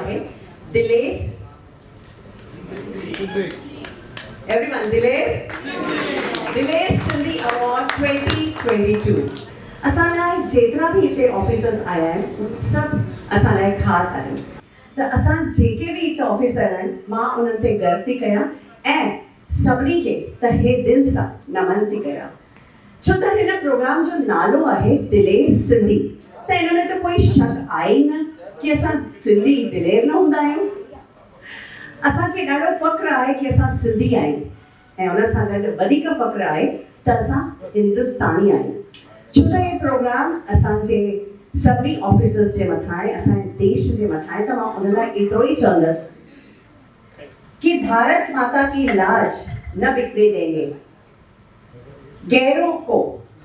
आहे दिलेर एवरीवन दिलेर सिंधी अवॉर्ड 2022 असां लाइ जेतिरा बि हिते ऑफिसर्स आया आहिनि सभु असां लाइ ख़ासि आहिनि त असां जेके बि हिते ऑफिसर आहिनि मां उन्हनि ते गर्व थी कयां ऐं सभिनी खे तहे दिलि सां नमन थी कयां छो त हिन प्रोग्राम जो नालो आहे दिलेर सिंधी त हिन में त कोई शक आहे ई न कि असां सिंधी दिलेर न हूंदा आहियूं असांखे ॾाढो फ़ख्रु आहे कि असां सिंधी आहियूं ऐं उन सां गॾु वधीक फ़ख्रु आहे त असां हिंदुस्तानी आहियूं छो त हे प्रोग्राम असांजे सभिनी ऑफिसर्स जे मथां आहे असांजे देश जे मथां आहे त मां उन लाइ एतिरो ई चवंदसि कि भारत माता की लाज न बिखरे देंगे गैरों को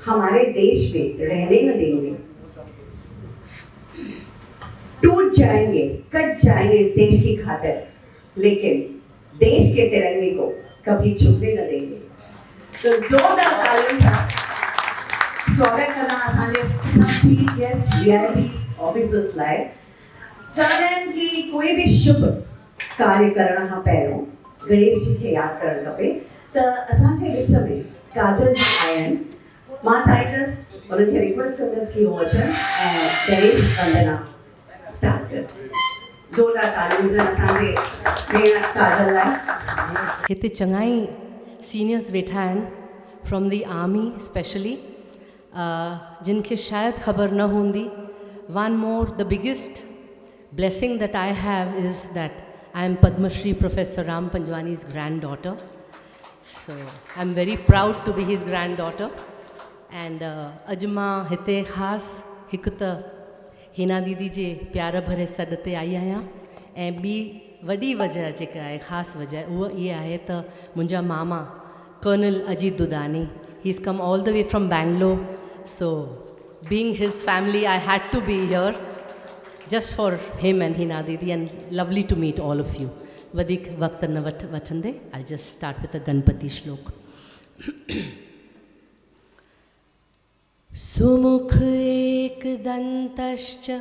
हमारे देश में रहने न देंगे टूट जाएंगे कट जाएंगे इस देश की खातिर लेकिन देश के तिरंगे को कभी झुकने न देंगे तो जोरदार तालियों से स्वागत करना असांजे सब चीफ गेस्ट वीआईपीस ऑफिसर्स लाइ चवंदा आहिनि कि कोई बि शुभ कार्य करण खां पहिरियों गणेश जी खे यादि करणु खपे त असांजे विच में काजल जी आया आहिनि मां चाहींदसि उन्हनि खे रिक्वेस्ट कंदसि कि उहो अचनि ऐं गणेश वंदना स्टार्ट कनि ज़ोरदार तालियूं हुजनि असांजे भेण काजल लाइ हिते चङा ई सीनियर्स वेठा आहिनि फ्रॉम द आर्मी स्पेशली जिन खे शायदि ख़बर न हूंदी one more the biggest blessing that I have is that I am Padma Shri Professor Ram Panjwani's granddaughter. So I'm very proud to be his granddaughter. And अजमा हिते ख़ासि हिकु त हिना दीदी जे प्यार भरे सॾ ते आई आहियां ऐं ॿी वॾी वजह जेका आहे ख़ासि वजह उहा इहा आहे त मुंहिंजा मामा colonel Ajit Dudani he is come all the way from Bangalore so being his family I had to be here just for him and Hina Didi and lovely to meet all of you. Vadik vaqt na vachande. I'll just start with a Ganpati shlok. Sumukh ek dantascha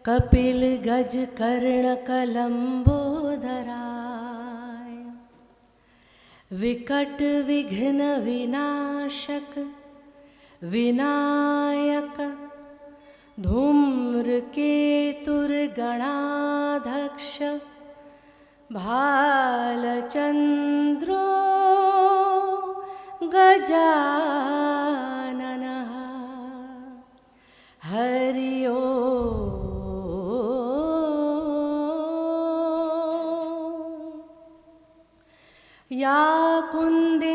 kapil gaj karna kalambodharaya vikat vighna vinashak vinayak धूम्रकेतुर्गणाध्यक्ष भालचन्द्रो गजाननः हरि ओम् या कुन्देन्दु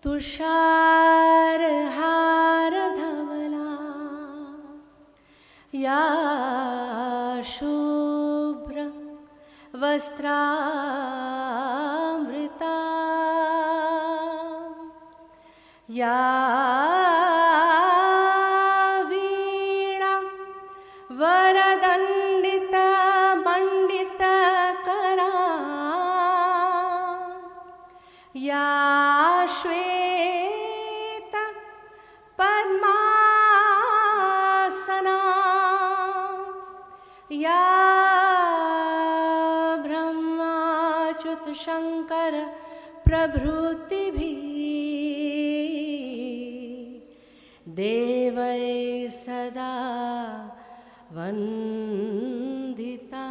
तुषारहारधवला या शुभ्र वस्त्रामृता या वीणा वरदण्डिता मण्डितकरा या श्वेत पद्मासना या ब्रह्माच्युत शंकर प्रभृतिभिः देवै सदा वंदिता।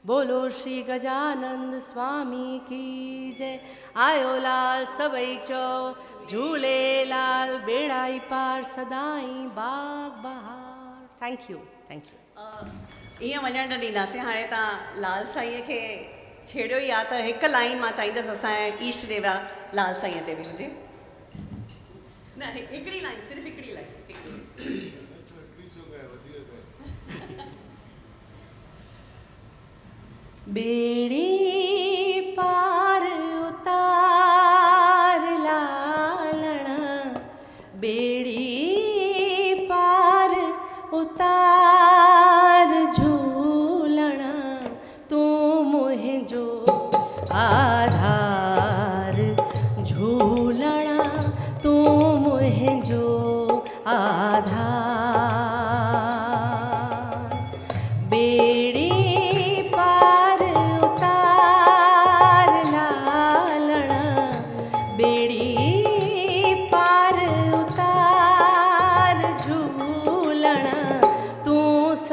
बोलो श्री गजानंद स्वामी की जय। आयो लाल सबई चो झूले लाल बेड़ाई पार सदाई बाग बहार। Thank you thank you. ईअं वञण न ॾींदासीं हाणे तव्हां लाल साईं खे छेड़ियो ई आहे त हिकु लाइन मां चाहींदसि असांजे ईष्ट देवरा लाल साईं ते बि हुजे न हिकिड़ी लाइन सिर्फ़ु हिकिड़ी लाइन बेड़ी पार उतार लालण बेड़ी पार उतार झूलण तू मुझो आधार झूलण तू मुझो आधार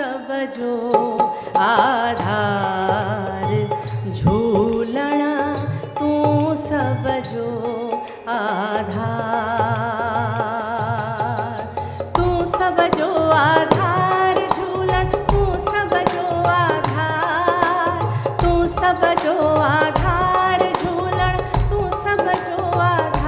सब जो आधार, झूलण तू सब जो आधार, तू सब जो आधार, झूलण तू सब जो आधार, तू सब जो आधार, झूलण तू सब जो आधार।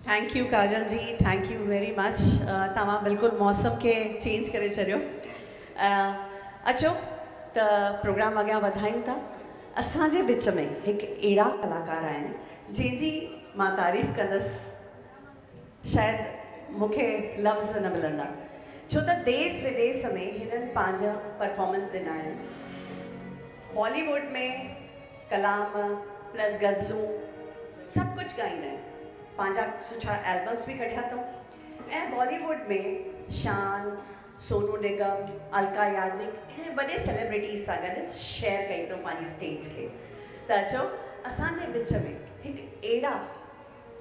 Thank you Kajal ji, thank you very much. तव्हां बिल्कुलु मौसम खे चेंज करे छॾियो। अचो त प्रोग्राम अॻियां वधायूं था। असांजे विच में हिकु अहिड़ा कलाकार आहिनि जंहिंजी मां तारीफ़ कंदसि, शायदि मूंखे लफ़्ज़ न मिलंदा, छो त देश विदेश में हिननि पंहिंजा परफॉर्मेंस ॾिना आहिनि। बॉलीवुड में कलाम प्लस गज़लूं सभु कुझु ॻाईंदा आहिनि, पंहिंजा सुठा एल्बम्स बि कढिया अथऊं। ऐं बॉलीवुड में शान, सोनू निगम, अलका याग्निक अहिड़े वॾे सेलिब्रिटीज़ सां गॾु शेयर कई अथऊं पंहिंजी स्टेज खे। त अचो असांजे विच में हिकु अहिड़ा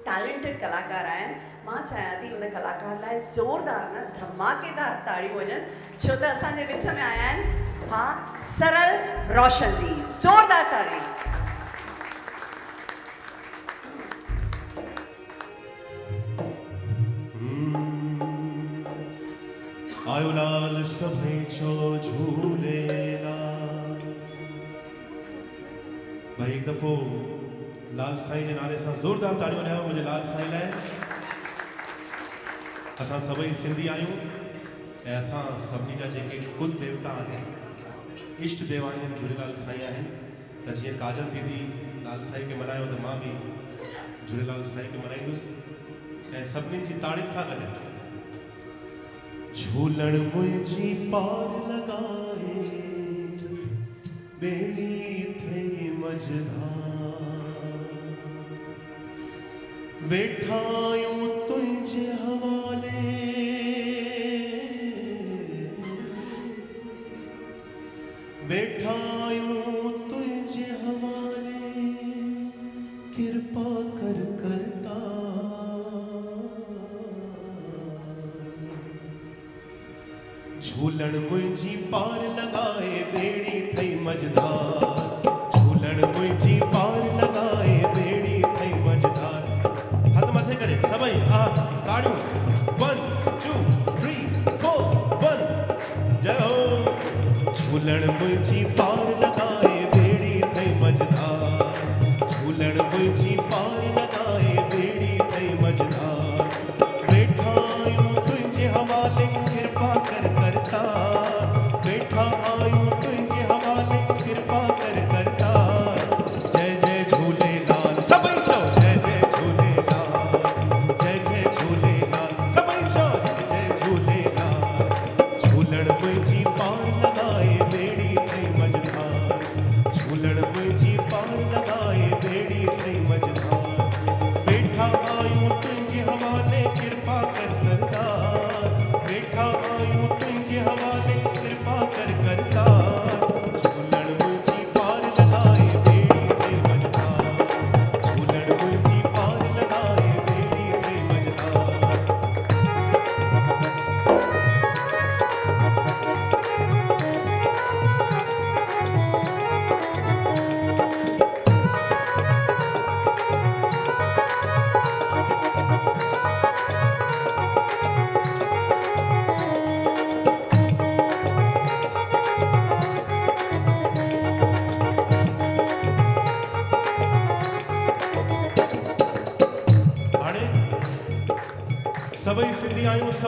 टैलेंटेड कलाकार आहिनि। मां चाहियां थी उन कलाकार लाइ ज़ोरदार न धमाकेदार ताड़ियूं हुजनि, छो त असांजे विच में आया आहिनि हा सरल रोशन जी। ज़ोरदार ताड़ियूं। आयो लाल सभई चो झूलेलाल। भाई एक दफ़ो लाल साईं जे नाले सां ज़ोरदार ताड़ियूं वॼायो मुंहिंजे लाल साईं लाइ। असां सभई सिंधी आहियूं ऐं असां सभिनी जा जेके कुल देवता आहिनि, इष्ट देव आहिनि, झूलेलाल साईं आहिनि। त जीअं काजल दीदी लाल साईं खे मल्हायो त मां बि झूलेलाल साईं खे मल्हाईंदुसि ऐं सभिनी जी तारीफ़ सां गॾु। झूलण मुंहिंजी पार लॻाए बेड़ी थई मझधार, वेठा आहियूं तुंहिंजे हवाले, वेठा आहियूं तुंहिंजे हवाले, किरपा कर करता। झूलण मुंहिंजी पार लॻाए बेड़ी थई मझधार, झूलण मुंहिंजी पार लॻाए बेड़ी थई मझधार। हथ मथे करे सभई ताड़ियूं 1 2 3 4 1 जय हो। झूलण मुंहिंजी पार लॻाए बेड़ी थई मझधार, झूलण मुंहिंजी पार लॻाए बेड़ी थई मझधार, वेठा आहियूं तुंहिंजे हवाले, किरपा कर करता, वेठा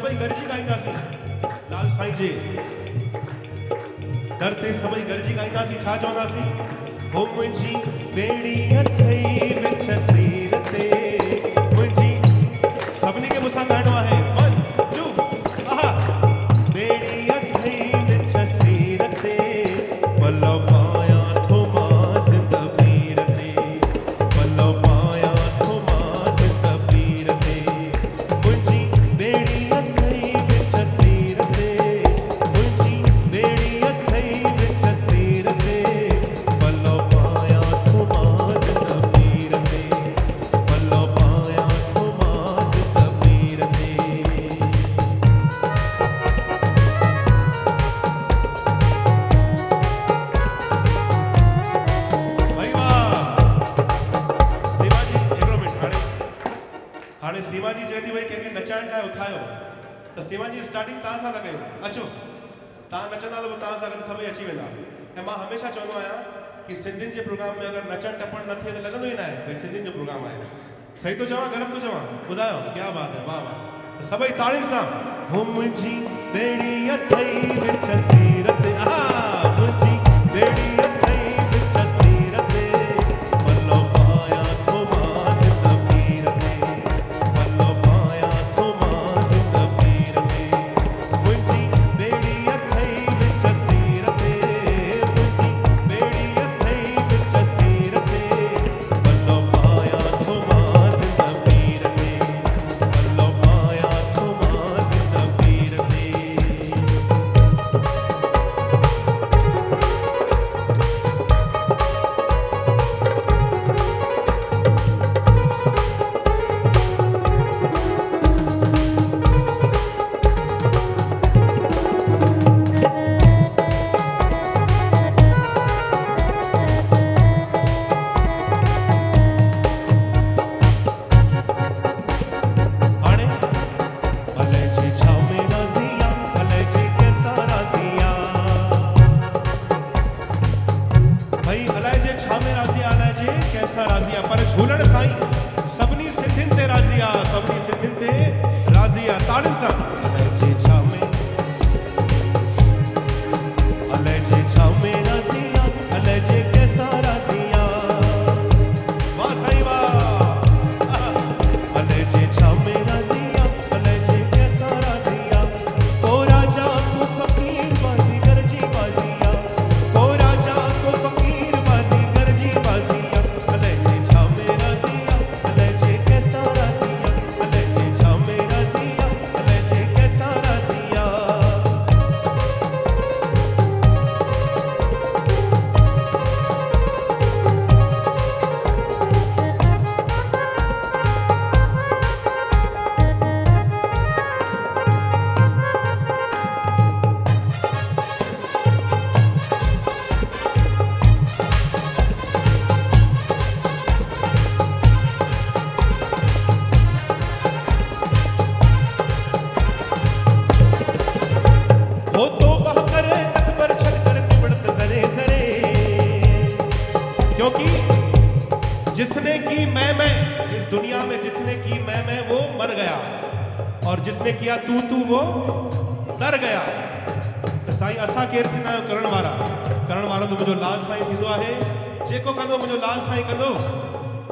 सभई गॾिजी ॻाईंदासीं लाल साईं जे दर ते सभई गॾिजी ॻाईंदासीं छा चवंदासीं हो मुंहिंजी ॿेड़ी अथई विच सीर ते मुंहिंजी सभिनी खे मूंसां ॻाइणो आहे 1 2 आहा ॿेड़ी अथई विच सीर ते पलो पायां थो मां ज़िंद पीर ते पलो पायां थो मां ज़िंद पीर ते मुंहिंजी ॿेड़ी अथई विच सीर ते मुंहिंजी ॿेड़ी अथई विच सीर ते पलो पायां थो मां ज़िंद पीर ते पलो पायां थो मां ज़िंद पीर ते भाई वाह सीमा जी हिकिड़ो मिंट हाणे सीमा जी चए थी भई कंहिंखे नचाइण लाइ उथायो त सीमा जी स्टार्टिंग तव्हां सां था कयूं अचो तव्हां नचंदा त पोइ तव्हां सां गॾु सभई अची वेंदा ऐं मां हमेशह चवंदो आहियां कि सिंधियुनि जे प्रोग्राम में अगरि नचण टपण न थिए त लॻंदो ई न आहे भई सिंधियुनि जो प्रोग्राम आहे सही थो चवां ग़लति थो चवां ॿुधायो क्या बात है वाह वाह त सभई ताड़ियुनि सां हो मुंहिंजी ॿेड़ी अथई विच सीर ते हा मुंहिंजी ॿेड़ी अथई विच सीर ते पलो पायां थो मां ज़िंद पीर ते पलो पायां थो मां ज़िंद पीर ते मुंहिंजी ॿेड़ी अथई विच सीर ते मुंहिंजी ॿेड़ी अथई विच सीर ते पलो पायां थो मां ज़िंद पीर ते पलो पायां थो मां ज़िंद पीर ते हाणे अले जे छा में राज़िया अले जे कैसा राज़िया भाई अलाए जे छा में राज़िया अलाए जे कैसा राज़िया पर झूलण साईं सभिनी सिंधियुनि ते राज़िया सभिनी सिंधियुनि ते राज़िया ताड़ियुनि सां अलाए जे छा में अलाए जे छा में राज़िया अलाए जे कैसा राज़िया वाह साईं वाह अले जे छा में राज़िया अले जे कैसा राज़िया को राजा को फकीर बाज़ीगर जी बाज़िया को राजा को फकीर बाज़ीगर जी बाज़िया अले जे छा में राज़िया अले जे कैसा राज़िया अले जे छा में राज़िया अले जे कैसा राज़िया हो तो बह करे तट पर छल कर निबड़त जरे जरे क्योंकि जिसने की मैं इस दुनिया में जिसने की मैं वो मर गया और जिसने किया तू वो तर गया त साईं असां केरु थींदा आहियूं करण वारो त मुंहिंजो लाल साईं थींदो आहे जेको कंदो मुंहिंजो लाल साईं कंदो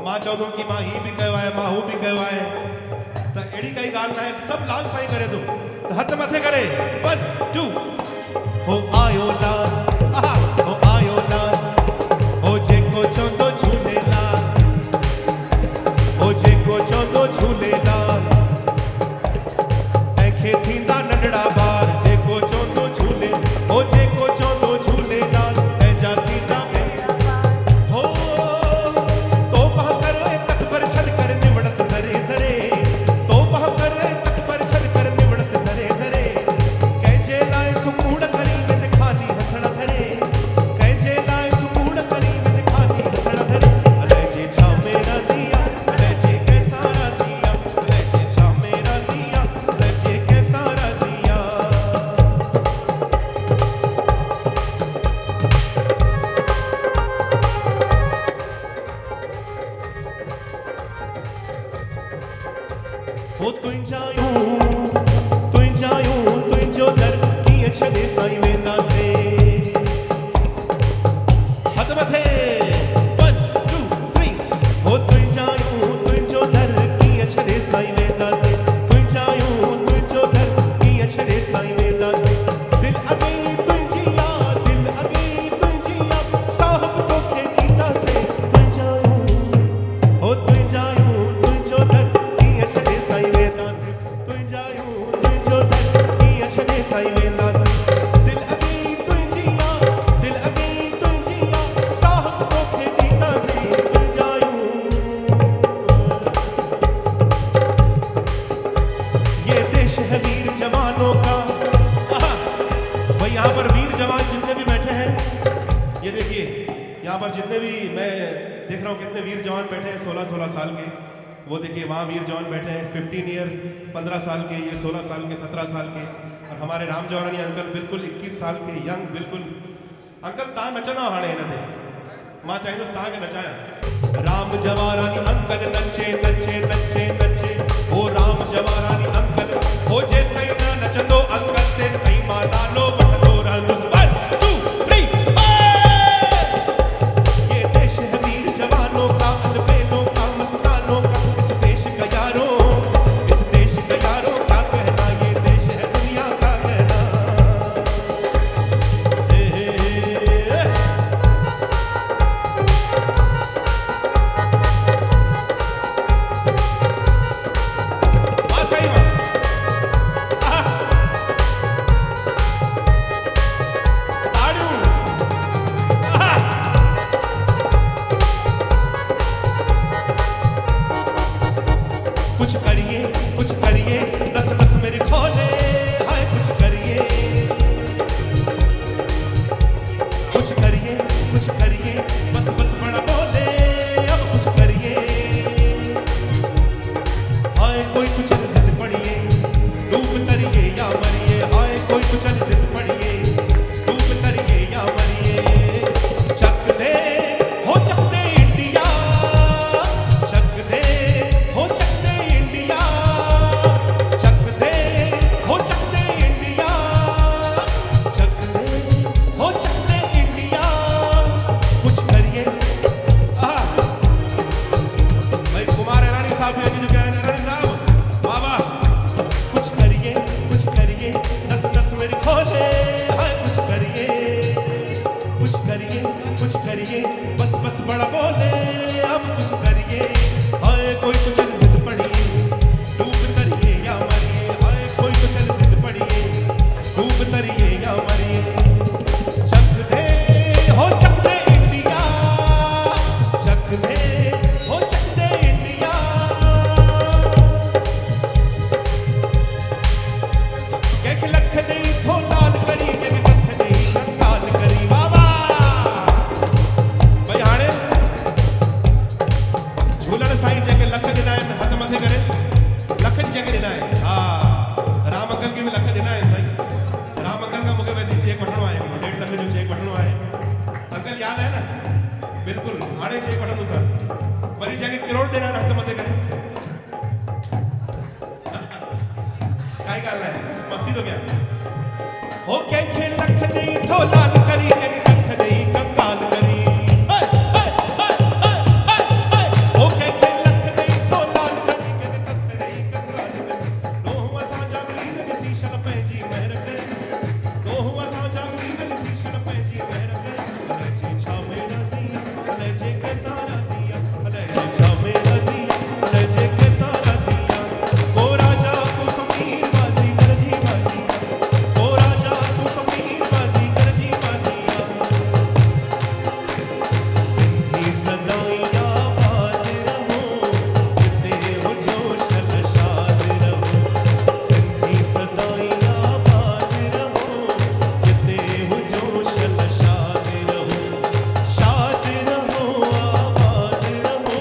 मां चवंदुमि कि मां ही बि कयो आहे मां हू बि कयो आहे त अहिड़ी काई ॻाल्हि न आहे सभु लाल साईं करे थो त हथ मथे करे 1 2 हो आयो लाल आहा हो आयो लाल हो जेको चवंदो झूलेलाल हो जेको चवंदो झूलेलाल तंहिंखे थींदा नंढड़ा ॿार जेको चवंदो झूले हो जेको चवंदो झूलेलाल तंहिंजा थींदा हो तो पह करे तक पर छल कर निवड़त ज़रे ज़रे तो पह करे तक पर छल कर निवड़त ज़रे ज़रे कंहिंजे लाइ थुक वीर जवान जितने भी बैठे हैं, ये देखिए यहाँ पर जितने भी मैं देख रहा हूँ कितने वीर जवान बैठे हैं 16-16 साल के। वो देखिए वहाँ वीर जवान बैठे हैं 15 ईयर 15 साल के, ये 16 साल के, 17 साल के। और हमारे राम जवारानी अंकल बिल्कुल 21 साल के यंग, बिल्कुल अंकल ता नचना हाणे हिन ते मां चाहींदुसि तव्हांखे नचायां। राम जवारानी अंकल नचे नचे नचे नचे, ओ राम जवारानी अंकल, ओ जेस ताईं न नचंदो अंकल तेस ताईं मां नालो वठंदो रहंदुसि। 1 2 3 ये देश है वीर जवानों का, अनबेनों का, मस्तानों का, इस देश का यारों, इस देश का यारों का कहना, ये देश है दुनिया का कहना। कुछ करिए नस नस मेरी खोले, हाय कुछ करिए, बस बस बड़ा बोले, अब कुछ करिए, हाय कोई कुछ जिद पड़िए, डूब तरिए या मरिए, हाय कोई कुछ जिद पड़िए, डूब तरिए या मरिए। चक दे हो चक दे इंडिया, चक दे हो चक दे इंडिया, चक दे हो चक दे इंडिया, चक दे हो चक दे इंडिया। कुछ करिए भाई कुमार ईरानी साहब भी जो कह ईरानी साहब वाह वाह। कुछ करिए नस नस मेरी खोले, हाय कुछ करिए, बस बस बड़ा बोले, अब कुछ करिए, हाय कोई कुछ जिद पड़िए, डूब तरिए या मरिए, हाय कोई कुछ जिद पड़िए, डूब तरिए या मरिए। चक दे हो चक दे इंडिया, चक दे हो चक दे इंडिया। के लख नहीं थो लाल करी, के कख नहीं कंगाल करी, बाबा भाई हाणे झूलण साईं जेके लख ॾिना आहिनि हथ मथे करे, लख जेके ॾिना आहिनि, हा राम अंकल खे बि लख ॾिना आहिनि साईं। राम अंकल खां मूंखे वैसे चेक वठिणो आहे, 1.5 लख जो चेक वठिणो आहे। अंकल यादि आहे न, बिल्कुलु हाणे चेक वठंदो सर। वरी जेके करोड़ ॾिना आहिनि हथ मथे करे, काई ॻाल्हि न आहे, मस्ती थो कयां। हो कंहिंखे लख नहीं थो लाल करी, कंहिंखे कख नहीं कंगाल करी, हो कंहिंखे लख नहीं थो लाल करी, कंहिंखे कख नहीं कंगाल करी। दोहूं असांजा पीर ॾिसी शल पंहिंजी महर करी, दोहूं असांजा पीर ॾिसी शल पंहिंजी महर करी। अलाए जे छा में राज़ी, अलाए जे कैसा राज़ी आहे, अलाए जे छा में राज़ी आहे, अलाए जे कैसा राज़ी आहे। को राजा को फ़कीर बाज़ी गरजी बाज़ी आहे, को राजा को फ़कीर बाज़ी गरजी बाज़ी आहे। सिंधी सदाईं आबाद रहो, जिते हो जोश नशाद रहो, सिंधी सदाईं आबाद रहो, जिते हो जोश नशाद रहो, शाद रहो आबाद रहो,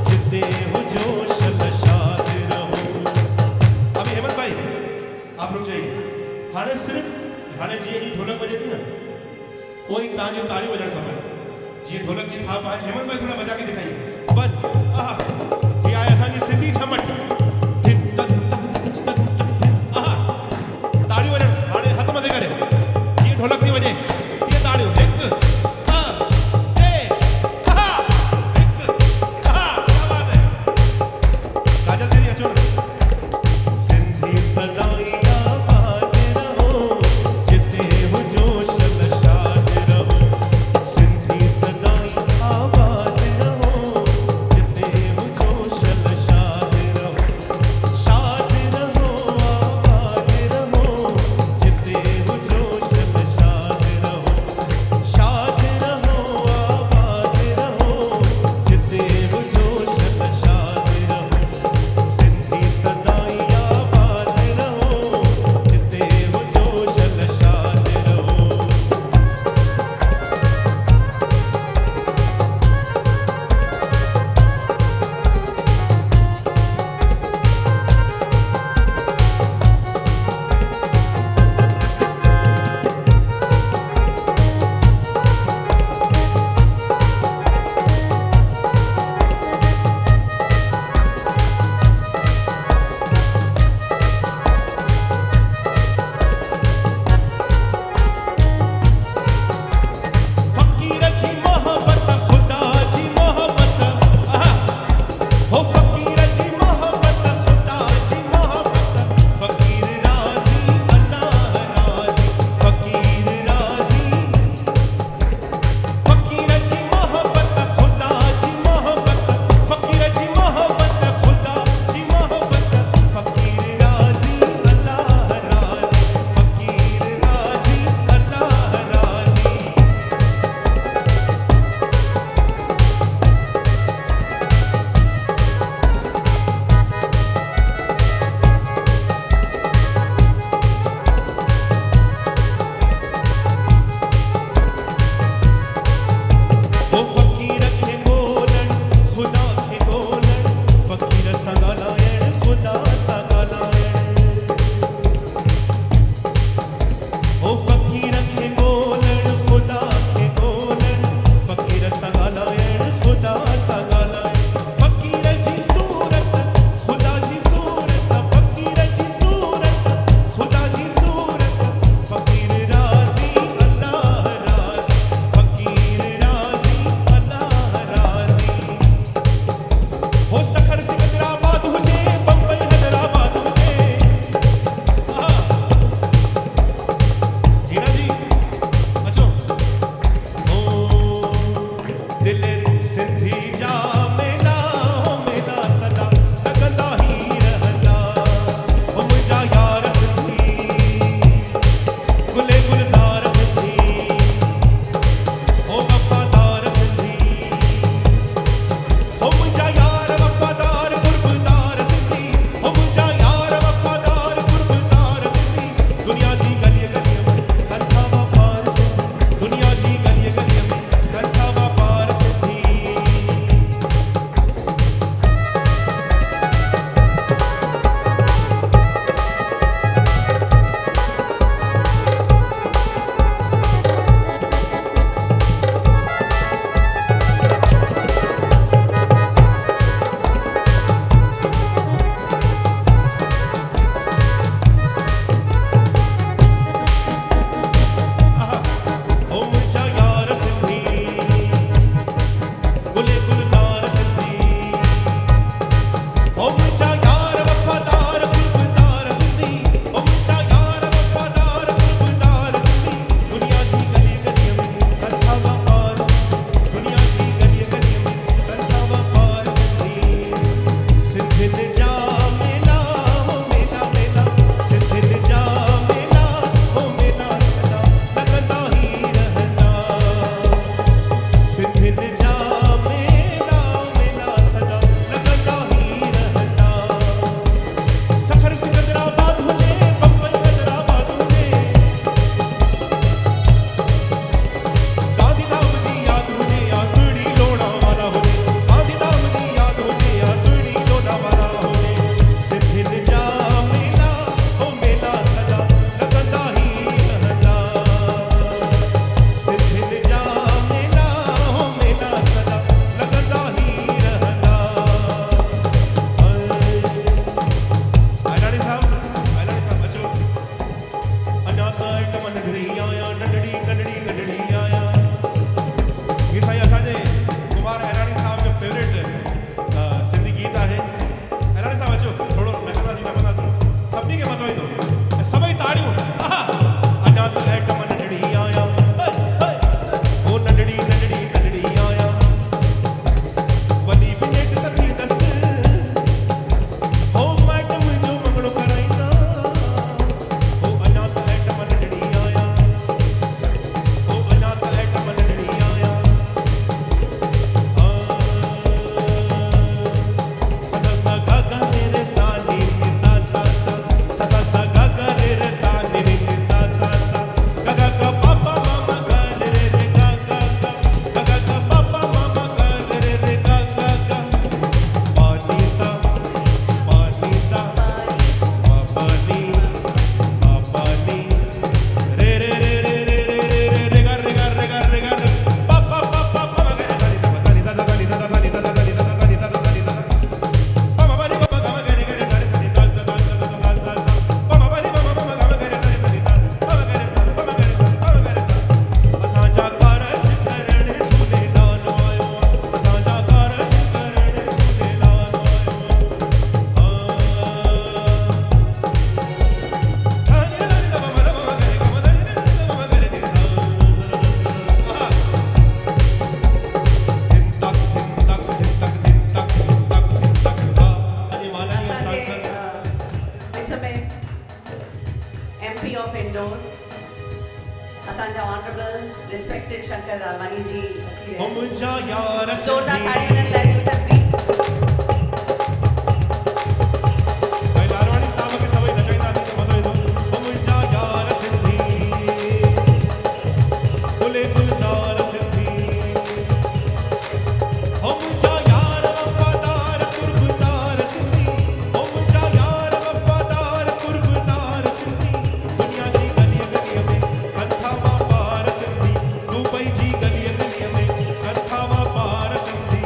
जिते हो जोश नशाद रहो। अभी हेमंत भाई आप रुक जाइए। हाणे सिर्फ हाणे जीअं ही ढोलक बजे थी न, उहो ई तव्हांजी ताड़ी वॼणु खपनि। जीअं ढोलक जी थाप आहे, हेमंत भाई थोड़ा बजा के दिखाइए। 1 आहा, हीअ आहे असांजी सिंधी झमट। धिन त धिन तक तक चित धिन तक धिन, आहा ताड़ी वॼणु। हाणे हथ मथे करे जीअं ढोलक थी वॼे तीअं ताड़ियूं। 1 2 3 आहा, 1 आहा, क्या बात है। काजल दीदी अचो न। सिंधी सदाईं आबाद रहो, जिते हो जोश नशाद रहो, सिंधी सदाईं आबाद रहो, जिते हो जोश नशाद रहो। ऑनरेबल रिस्पेक्टेड शंकर लालवानी जी अची रहिया हम जा यार जोरदार सिंधी तालियों लाइ हुजनि प्लीज़ भाई लालवाणी साहब खे सभई नचाईंदासीं त मज़ो ईंदो हम जा यार सिंधी गुले गुलज़ार सिंधी हम जा यार वफ़ादार कुर्बदार सिंधी हम जा यार वफ़ादार कुर्बदार सिंधी दुनिया जी गलीअ गलीअ में कंथावा पार सिंधी दुबई जी गलीअ गलीअ में कंथावा पार सिंधी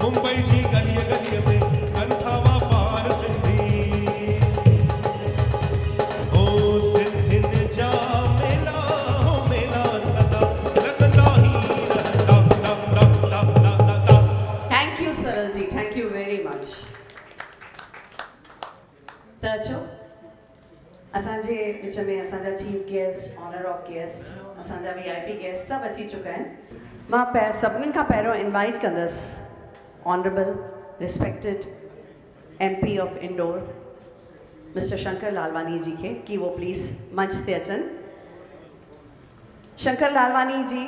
मुंबई जी गलीअ गलीअ में कंथावा पार सिंधी ओ सिंधियुनि जा मेला हो मेला सदा लॻंदा ई रहंदा thank you Saral ji thank you very much त अचो असांजे विच में असांजा chief guest honour of guest असांजा VIP गेस्ट सभु अची चुका आहिनि मां सभिनीनि खां पहिरियों इनवाइट कंदसि honourable respected MP of Indore mister Shankar Lalwani ji खे कि वो प्लीज़ मंच ते अचनि शंकर लालवानी जी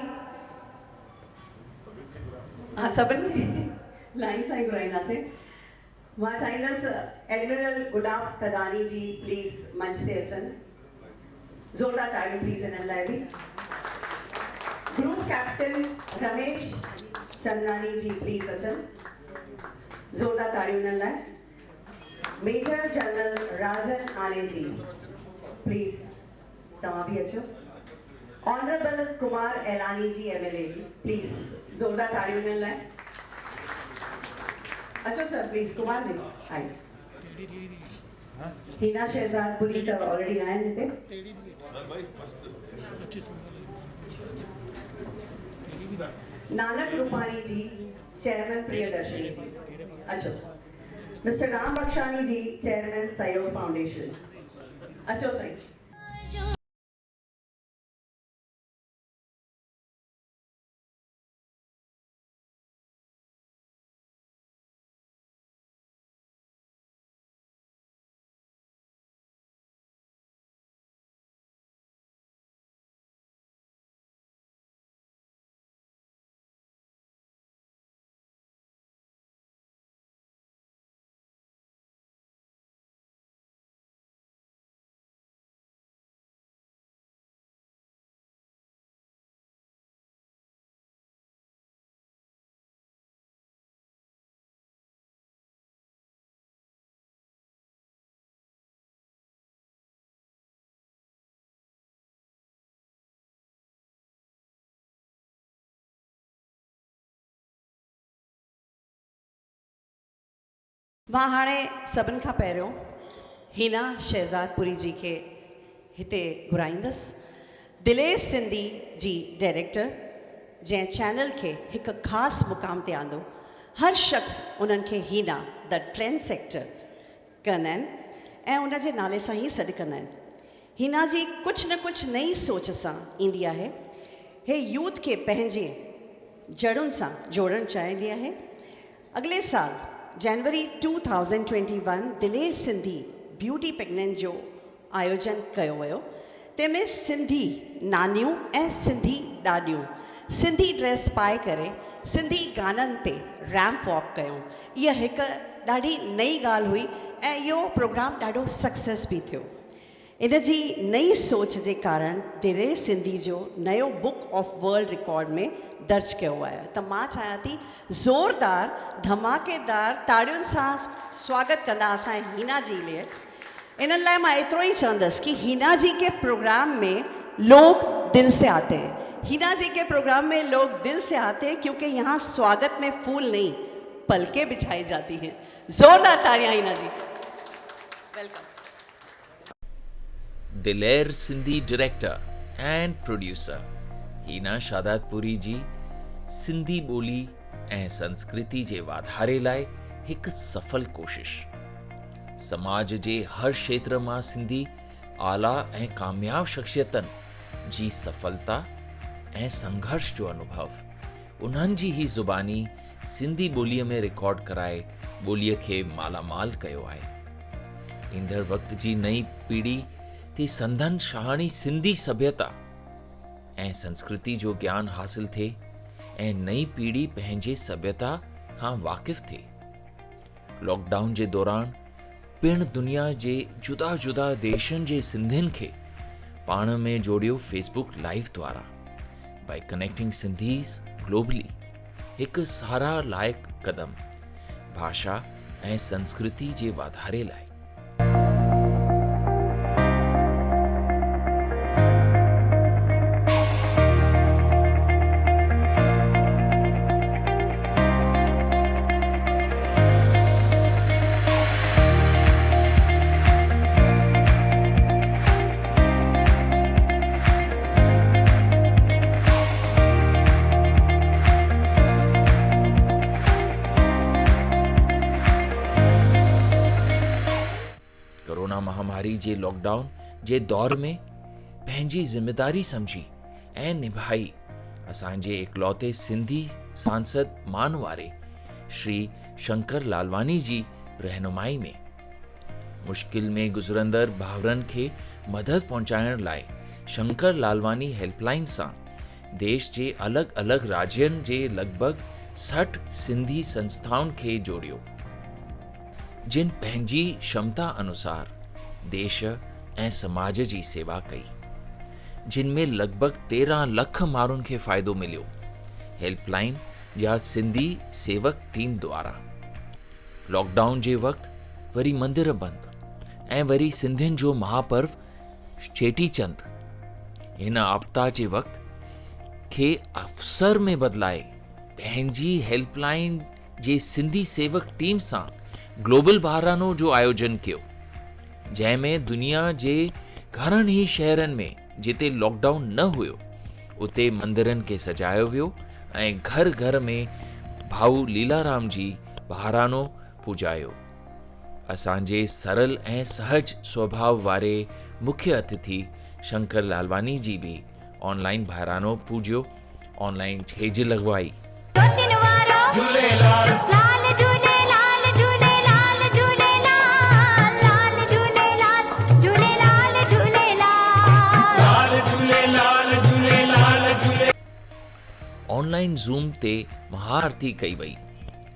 हाँ सभिनी लाइन सां ई घुराईंदासीं मां चाहींदसि एडमिरल गुलाब तदानी जी प्लीज़ मंच ते अचनि ज़ोरदार ताड़ियूं प्लीज़ हिननि लाइ बि group captain Ramesh Chandnani ji please अचनि ज़ोरदार ताड़ियूं हिननि लाइ मेजर जनरल राजन आने जी प्लीज़ तव्हां बि अचो honourable Kumar Elani ji MLA ji please ज़ोरदार ताड़ियूं हिननि लाइ अचो सर प्लीज़ कुमार जी आई हिना शहजादपुरी त ऑलरेडी आहिनि हिते नानक रूपानी जी चेयरमैन प्रियदर्शनी जी अचो mister Ram Bakhshani ji chairman Sahyog foundation अचो साईं मां हाणे सभिनि खां पहिरियों हिना शहजादपुरी जी खे हिते घुराईंदसि दिलेर सिंधी जी डायरेक्टर जंहिं चैनल खे हिकु ख़ासि मुक़ाम ते आंदो हर शख़्स उन्हनि खे हिना द ट्रेंड सेक्टर कंदा आहिनि ऐं उन जे नाले सां ई सॾु कंदा आहिनि हिना जी कुझु न कुझु नई सोच सां ईंदी आहे हे यूथ खे पंहिंजे जड़ुनि सां जोड़णु चाहींदी आहे अॻिले साल जनवरी 2021 दिलेर सिंधी ब्यूटी पिकनिक जो आयोजन कयो वियो तंहिंमें सिंधी नानियूं ऐं सिंधी ॾाॾियूं सिंधी ड्रेस पाए करे सिंधी गाननि ते रैम्प वॉक कयूं इहा हिकु ॾाढी नई ॻाल्हि हुई ऐं इहो प्रोग्राम ॾाढो सक्सेस बि थियो इन जी नई सोच जे कारण दिलेर सिंधी जो नयो बुक ऑफ वर्ल्ड रिकॉर्ड में दर्ज कयो आहे त मां चाहियां थी ज़ोरदार धमाकेदार ताड़ियुनि सां स्वागत कंदा असांजे हिना जी लिए इन्हनि लाइ मां एतिरो ई चवंदसि कि हिना जी के प्रोग्राम में लोग दिल से आते हैं हिना जी के प्रोग्राम में लोग दिल से आते हैं क्योंकि यहाँ स्वागत में फूल नहीं पलकें बिछाई जाती हैं जोरदार तालियां Hina ji welcome Diler Sindhi director and producer Hina Shadatpuri ji Sindhi ॿोली ऐं संस्कृति जे वाधारे लाइ हिकु सफल कोशिश समाज जे हर क्षेत्र मां सिंधी आला ऐं कामयाब शख्सियतनि जी सफलता ऐं संघर्ष जो अनुभव उन्हनि जी ही ज़ुबानी सिंधी ॿोलीअ में रिकॉर्ड कराए ॿोलीअ खे मालामाल कयो आहे ईंदड़ वक़्त जी नई पीढ़ी ते संदन शहाणी सिंधी सभ्यता ऐं संस्कृति जो ज्ञान हासिल थे ऐं नई पीढ़ी पंहिंजे सभ्यता खां वाकिफ थे। लॉकडाउन जे दौरान पिण दुनिया जे जुदा जुदा देशनि जे सिंधियुनि खे पाण में जोड़ियो फेसबुक लाइव द्वारा। बाय कनेक्टिंग सिंधीज़ ग्लोबली हिकु सारा लाइक कदम भाषा ऐं संस्कृति जे वाधारे लाइ। कोरोना महामारी जे लॉकडाउन जे दौर में पंहिंजी जिम्मेदारी समझी ऐं निभाई असांजे इकलौते सिंधी सांसद मान वारे श्री शंकर लालवानी जी रहनुमाई में मुश्किल में गुज़रंदड़ भाउरनि खे मदद पहुंचाइण लाइ शंकर लालवानी हेल्पलाइन सां देश जे अलॻि अलॻि राज्यनि जे लॻभॻि 60 सिंधी संस्थाउनि खे जोड़ियो, जिन पंहिंजी क्षमता अनुसार देश ऐं समाज जी सेवा कई, जिन में लॻभॻि 13 लख माण्हुनि खे फ़ाइदो मिलियो हेल्पलाइन या सिंधी सेवक टीम द्वारा। लॉकडाउन जे वक़्तु वरी मंदिर बंदि ऐं वरी सिंधियुनि जो महापर्व चेटीचंद हिन आपदा जे वक़्तु खे अवसर में बदिलाए पंहिंजी हेल्पलाइन जे सिंधी सेवक टीम सां ग्लोबल बहिरानो जो आयोजन कयो, जंहिंमें दुनिया जे घणनि ई शहरनि में जिते लॉकडाउन न हुयो उते मंदिरनि खे सजायो वियो ऐं घर घर में भाऊ लीलाराम जी बहिरानो पूॼायो। असांजे सरल ऐं सहज स्वभाव वारे मुख्य अतिथि शंकर लालवानी जी भी ऑनलाइन बहिरानो पूॼियो, ऑनलाइन छेज लॻवाई। ऑनलाइन ज़ूम ते महाआरती कई वई।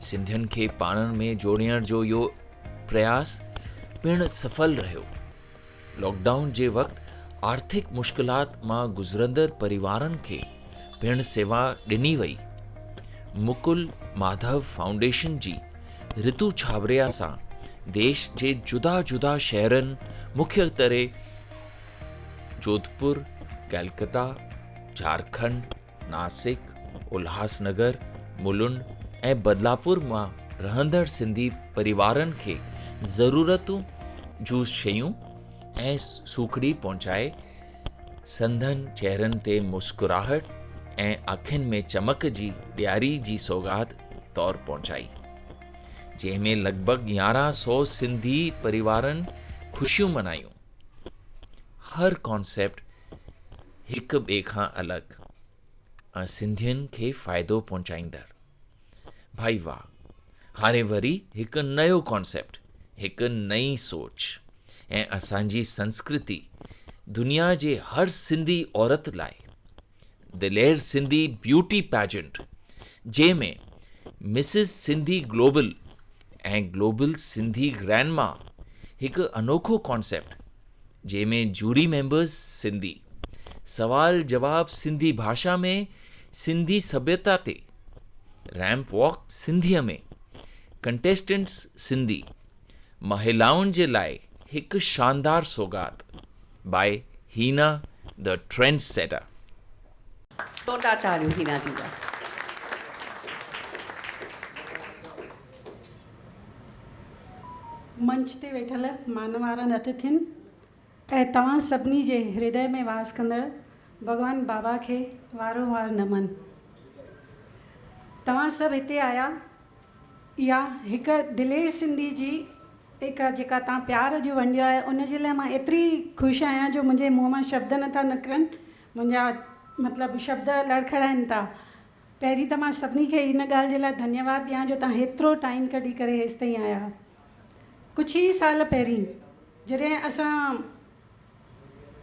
सिंधियुनि खे पाणनि में जोड़ण जो इहो प्रयास पिण सफल रहियो। लॉकडाउन जे वक़्तु आर्थिक मुश्किलात मां गुज़रंदड़ परिवारनि खे पिण सेवा ॾिनी वई। मुकुल माधव फाउंडेशन जी रितु छाबरिया सां देश जे जुदा जुदा शहरनि मुख्य तरह जोधपुर, कलकत्ता, झारखंड, नासिक, उल्हासनगर, मुलुंड ऐं बदलापुर मां रहंदड़ सिंधी परिवारनि खे ज़रूरतूं जूं शयूं ऐं सूखड़ी पहुचाए संदन चेहरनि ते मुस्कुराहट ऐं अखियुनि में चमक जी ॾियारी जी सौगात तौर पहुचाई, जंहिंमें लॻभॻि 1100 सिंधी परिवारनि ख़ुशियूं मनायूं। हर कॉन्सेप्ट हिक ॿिए खां अलॻि ऐं सिंधियुनि खे फ़ाइदो पहुचाईंदड़। भाई वाह, हाणे वरी हिकु नयो कॉन्सेप्ट, हिकु नई सोच ऐं असांजी संस्कृति दुनिया जे हर सिंधी औरत लाइ दिलेर सिंधी ब्यूटी पैजेंट, जंहिंमें मिसिस सिंधी ग्लोबल ऐं ग्लोबल सिंधी ग्रैंडमा हिकु अनोखो कॉन्सेप्ट, जंहिंमें जूरी मेंबर्स सिंधी, सवाल जवाब सिंधी भाषा में, सिंधी सभ्यता ते, रैंप वॉक सिंधीअ में, कंटेस्टेंट्स सिंधी, महिलाउनि जे लाइ हिकु शानदार सौगात by Hina the trend setter. टोटा तारियूं हीना जी जा। मंच ते वेठल मान वारनि अतिथियुनि ऐं तव्हां सभिनी जे हृदय में वास कंदड़ भॻवान बाबा खे वारो वार नमन। तव्हां सभु हिते आया इहा हिकु दिलेर सिंधी जी हिकु जेका तव्हां प्यार जो वंडियो आहे उन जे लाइ मां एतिरी ख़ुशि आहियां जो मुंहिंजे मुंहं मां शब्द नथा निकिरनि, मुंहिंजा मतिलबु शब्द लड़खड़ाइनि था। पहिरीं त मां सभिनी खे इन ॻाल्हि जे लाइ धन्यवाद ॾियां जो तव्हां हेतिरो टाइम कढी करे हेसि ताईं आया। कुझु ई साल पहिरीं जॾहिं असां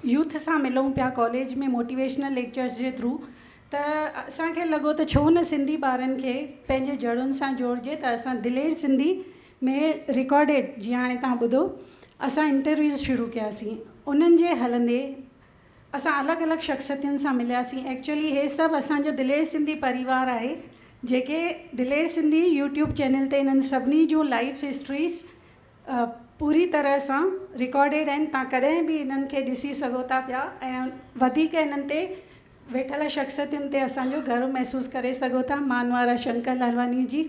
यूथ सां मिलूं पिया कॉलेज में मोटिवेशनल लेक्चर्स जे थ्रू, त असांखे लॻो त छो न सिंधी ॿारनि खे पंहिंजे जड़ुनि सां जोड़िजे। त असां दिलेर सिंधी में रिकॉर्डेड, जीअं हाणे तव्हां ॿुधो, असां इंटरव्यूज़ शुरू कयासीं। उन्हनि जे हलंदे असां अलॻि अलॻि शख़्सियतुनि सां मिलियासीं। एक्चुअली हे सभु असांजो दिलेर सिंधी परिवार आहे, जेके दिलेर सिंधी यूट्यूब चैनल ते इन्हनि सभिनी जूं लाइफ हिस्ट्रीज़ पूरी तरह सां रिकॉर्डेड आहिनि। तव्हां कॾहिं बि इन्हनि खे ॾिसी सघो था पिया, ऐं वधीक इन्हनि ते वेठल शख़्सियतुनि ते असांजो गर्व महसूसु करे सघो था। मानवारा शंकर लालवानी जी,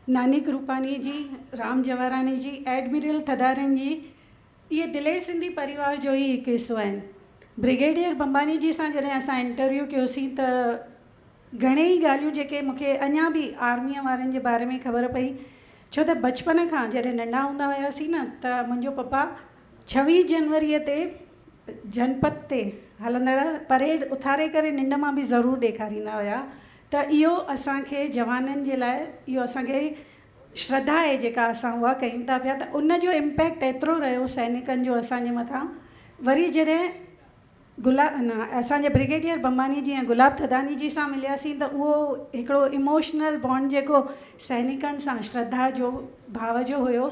नानी कृपानी जी, राम जवारानी जी, एडमिरल थदारन जी, इहे दिलेर सिंधी परिवार जो ई हिकु हिसो आहिनि। ब्रिगेडियर बंबानी जी सां जॾहिं असां इंटरव्यू कयोसीं त घणेई ॻाल्हियूं जेके मूंखे अञा बि आर्मीअ वारनि जे बारे में ख़बर पई, छो त बचपन खां जॾहिं नंढा हूंदा हुआसीं न, त मुंहिंजो पप्पा 26 जनवरीअ ते जनपथ ते हलंदड़ परेड उथारे करे निंड मां बि ज़रूरु ॾेखारींदा हुया। त इहो असांखे जवाननि जे लाइ, इहो असांखे श्रद्धा आहे जेका असां उहा कयूं था पिया। त उनजो इम्पैक्ट एतिरो रहियो सैनिकनि जो असांजे मथां। वरी जॾहिं असांजे ब्रिगेडियर बंबानी जी ऐं गुलाब थदानी जी सां मिलियासीं, त उहो हिकिड़ो इमोशनल बॉन्ड जेको सैनिकनि सां श्रद्धा जो भाव जो हुयो,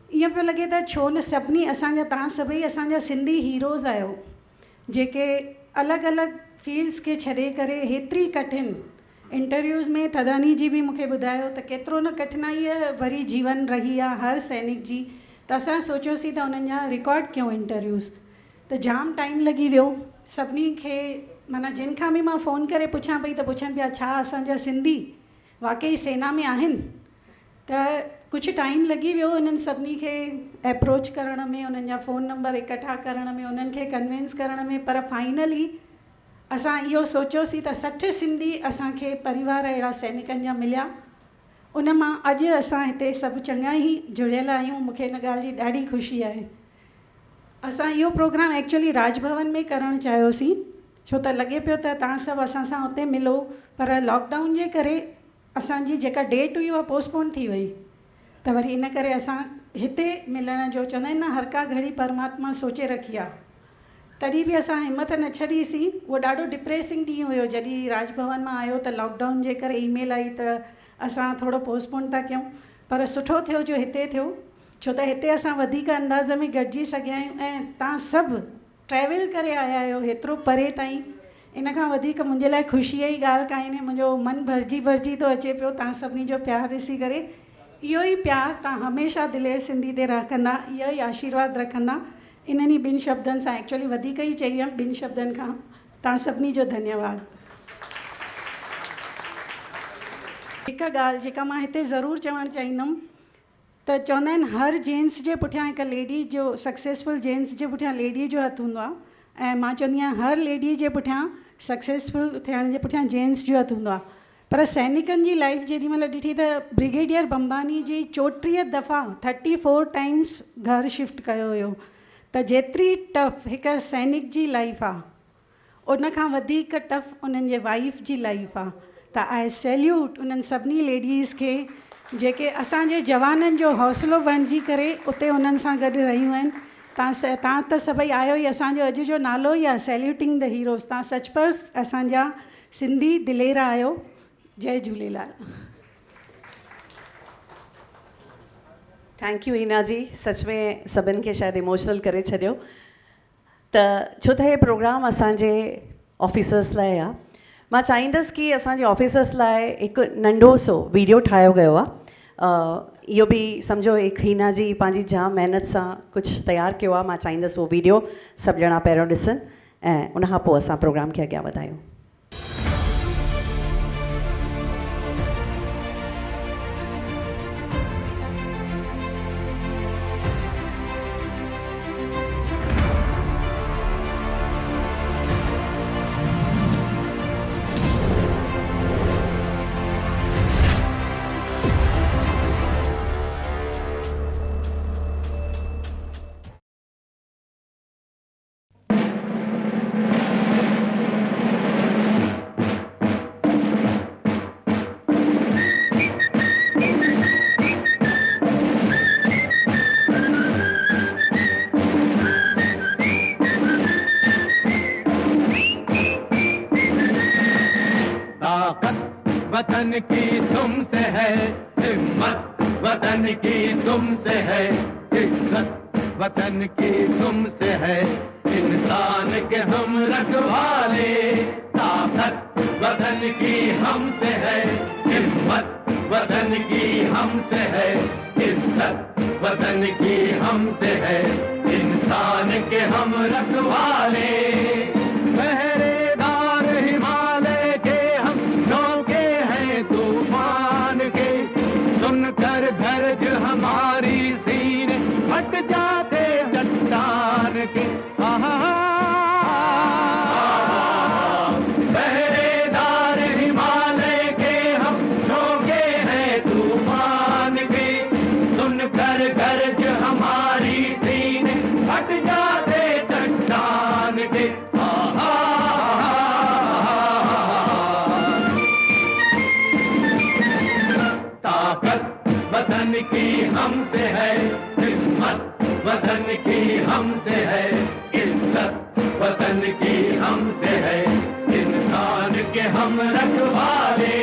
ईअं पियो लॻे त छो न सभिनी असांजा, तव्हां सभई असांजा सिंधी हीरोज़ आहियो, जेके अलॻि अलॻि फील्ड्स खे छॾे करे हेतिरी कठिन इंटरव्यूज़ में थदानी जी बि मूंखे ॿुधायो त केतिरो न कठिनाईअ वरी जीवन रही आहे हर सैनिक जी। त असां सोचियोसीं त उन्हनि जा रिकॉर्ड कयूं इंटरव्यूज़। त जाम टाइम लॻी वियो सभिनी खे, माना जिन खां बि मां फ़ोन करे पुछां पई त पुछनि पिया छा असांजा सिंधी वाकई सेना में आहिनि। त कुझु टाइम लॻी वियो उन्हनि सभिनी खे अप्रोच करण में, उन्हनि जा फ़ोन नंबर इकट्ठा करण में, उन्हनि खे कन्विंस करण में, पर फाइनली असां इहो सोचियोसीं त 60 सिंधी असांखे परिवार अहिड़ा सैनिकनि जा मिलिया। उन मां अॼु असां हिते सभु चङा ई जुड़ियल आहियूं। मूंखे इन ॻाल्हि जी ॾाढी ख़ुशी आहे। असां इहो प्रोग्राम एक्चुअली राजभवन में करणु चाहियोसीं, छो त लॻे पियो त तव्हां सभु असां सां हुते मिलो, पर लॉकडाउन जे करे असांजी जेका डेट हुई उहा पोस्टपोन थी वई। त वरी इन करे असां हिते मिलण जो, चवंदा आहिनि न हर का घड़ी परमात्मा सोचे रखी आहे, तॾहिं बि असां हिमत न छॾीसीं। उहो ॾाढो डिप्रेसिंग ॾींहुं हुयो जॾहिं राजभवन मां आयो त लॉकडाउन जे करे ईमेल आई त असां थोरो पोस्टपोन था कयूं, पर सुठो थियो जो हिते थियो, छो त हिते असां वधीक अंदाज़ में गॾिजी सघिया आहियूं। ऐं तव्हां सभु ट्रैवल करे आया आहियो हेतिरो परे ताईं, इन खां वधीक मुंहिंजे लाइ ख़ुशीअ जी ॻाल्हि कान्हे। मुंहिंजो मन भरिजी थो अचे पियो तव्हां सभिनी जो प्यारु ॾिसी करे। इहो ई प्यारु तव्हां हमेशह दिलेर सिंधी ते रखंदा, इहो ई आशीर्वाद रखंदा। इन्हनि ॿिनि शब्दनि सां, एक्चुअली वधीक ई चई हुयमि ॿिनि शब्दनि खां, तव्हां सभिनी जो धन्यवाद। हिकु ॻाल्हि जेका मां हिते ज़रूरु चवणु चाहींदमि, त चवंदा आहिनि हर जेंट्स जे पुठियां हिकु लेडी जो, सक्सेसफुल जेंट्स जे पुठियां लेडी जो हथु हूंदो आहे, ऐं मां चवंदी आहियां हर लेडी जे पुठियां, सक्सेसफुल थियण जे पुठियां जेंट्स जो हथु हूंदो आहे। पर सैनिकनि जी लाइफ जेॾी महिल ॾिठी त ब्रिगेडियर बंबानी जी 34 दफ़ा 34 टाइम्स घर शिफ्ट कयो हुयो। त जेतिरी टफ हिकु सैनिक जी लाइफ आहे, उन खां वधीक टफ उन्हनि जे वाइफ जी लाइफ आहे। त आई सैल्यूट उन्हनि सभिनी लेडीज़ खे जेके असांजे जवाननि जो हौसलो बणिजी करे उते उन्हनि सां गॾु रहियूं आहिनि। तव्हां त सभई आयो ई, असांजो अॼु जो नालो ई आहे सैल्यूटिंग द हीरोज़। तव्हां सचपच असांजा सिंधी दिलेर आहियो। जय झूलेलाल। थैंक यू हीना जी, सच में सभिनि खे शायदि इमोशनल करे छॾियो। त छो त हे प्रोग्राम असांजे ऑफिसर्स लाइ आहे, मां चाहींदसि कि असांजे ऑफिसर्स लाइ हिकु नंढो सो वीडियो ठाहियो गयो आहे। इहो बि सम्झो हिकु हीना जी पंहिंजी जाम महिनत सां कुझु तयारु कयो आहे। मां चाहींदसि उहो वीडियो सभु ॼणा पहिरियों ॾिसनि ऐं उनखां पोइ असां प्रोग्राम खे अॻियां वधायूं। वतन की तुमसे है हिम्मत, वतन की तुमसे है इज्जत, वतन की तुमसे है इंसान के हम रखवाले। ताकत वतन की हमसे है हिम्मत, वतन की हमसे है इज्जत, वतन की हमसे है इंसान के हम रखवाले। पहरेदार हिमालय के हम झोंके हैं तूफान के, सुनकर गरज हमारी सीने फट जाते चट्टान के। पहरेदार हिमालय के हम झोंके हैं तूफान के, सुनकर गरज हमारी सीने फट जाते चट्टान के। ताकत वतन की हमसे है हिम्मत, वतन की हमसे है इज्जत, वतन की हमसे है इंसान के हम रखवाले।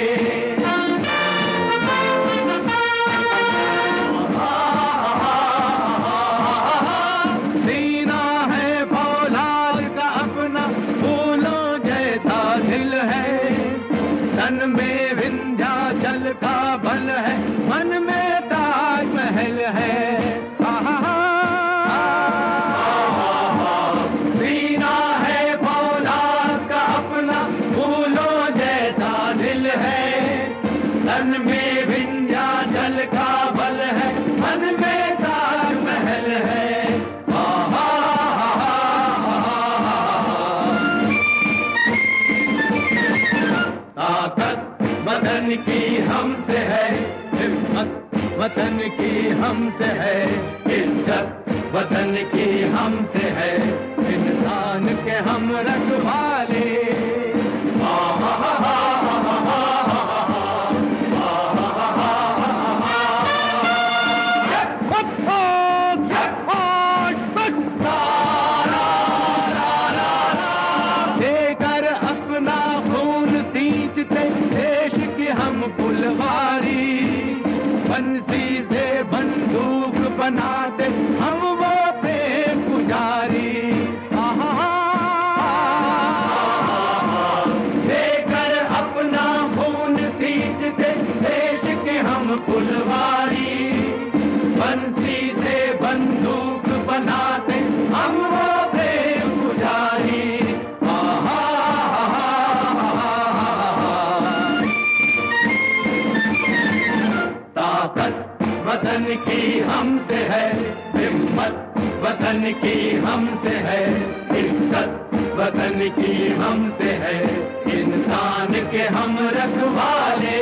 सीना है फौलाद का अपना फूलों जैसा दिल है, तन में विंध्याचल का बल है, मन में ताजमहल है। सीना है फौलाद का अपना फूलों जैसा दिल है, तन में विंध्याचल का बल है, मन में ताजमहल है। ताकत वतन की हमसे है हिम्मत, वतन की हमसे है इज्जत, वतन की हमसे है इंसान के हम रखवाले। देकर अपना खून सींचते देश की हम फुलवारी, बंसी से बंदूक बनाते हम वो प्रेम पुजारी। देकर अपना खून सींचते देश के हम फुलवारी, बंसी से बंदूक बनाते हम वो प्रेम पुजारी। ताकत वतन की हमसे है हिम्मत, वतन की हमसे है इज्जत, वतन की हमसे है इंसान के हम रखवाले।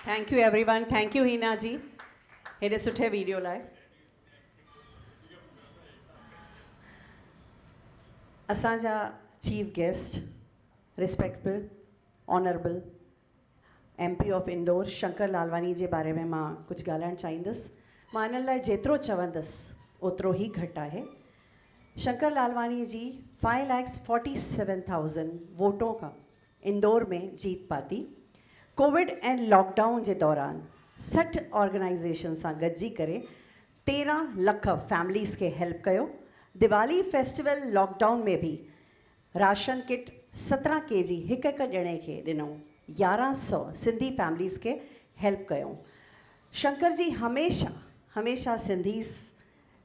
Thank you everyone, thank you Hina ji हेॾे सुठे वीडियो लाइ। असांजा chief guest respectable honourable MP of Indore Shankar Lalwani जे बारे में मां कुझु ॻाल्हाइणु चाहींदसि। मां हिन लाइ जेतिरो चवंदसि ओतिरो ई घटि आहे। शंकर लालवानी जी 5,47,000 वोटों खां इंदौर में जीत पाती। कोविड ऐं लॉकडाउन जे दौरान 60 ऑर्गेनाइजेशन सां गॾिजी करे 13 लाख फैमिलीज़ खे हेल्प कयो। दिवाली फेस्टिवल लॉकडाउन में भी राशन किट 17 kg हिकु हिकु ॼणे खे ॾिनऊं। 1100 सिंधी फैमिलीज़ खे हेल्प कयूं। शंकर जी हमेशा सिंधीज़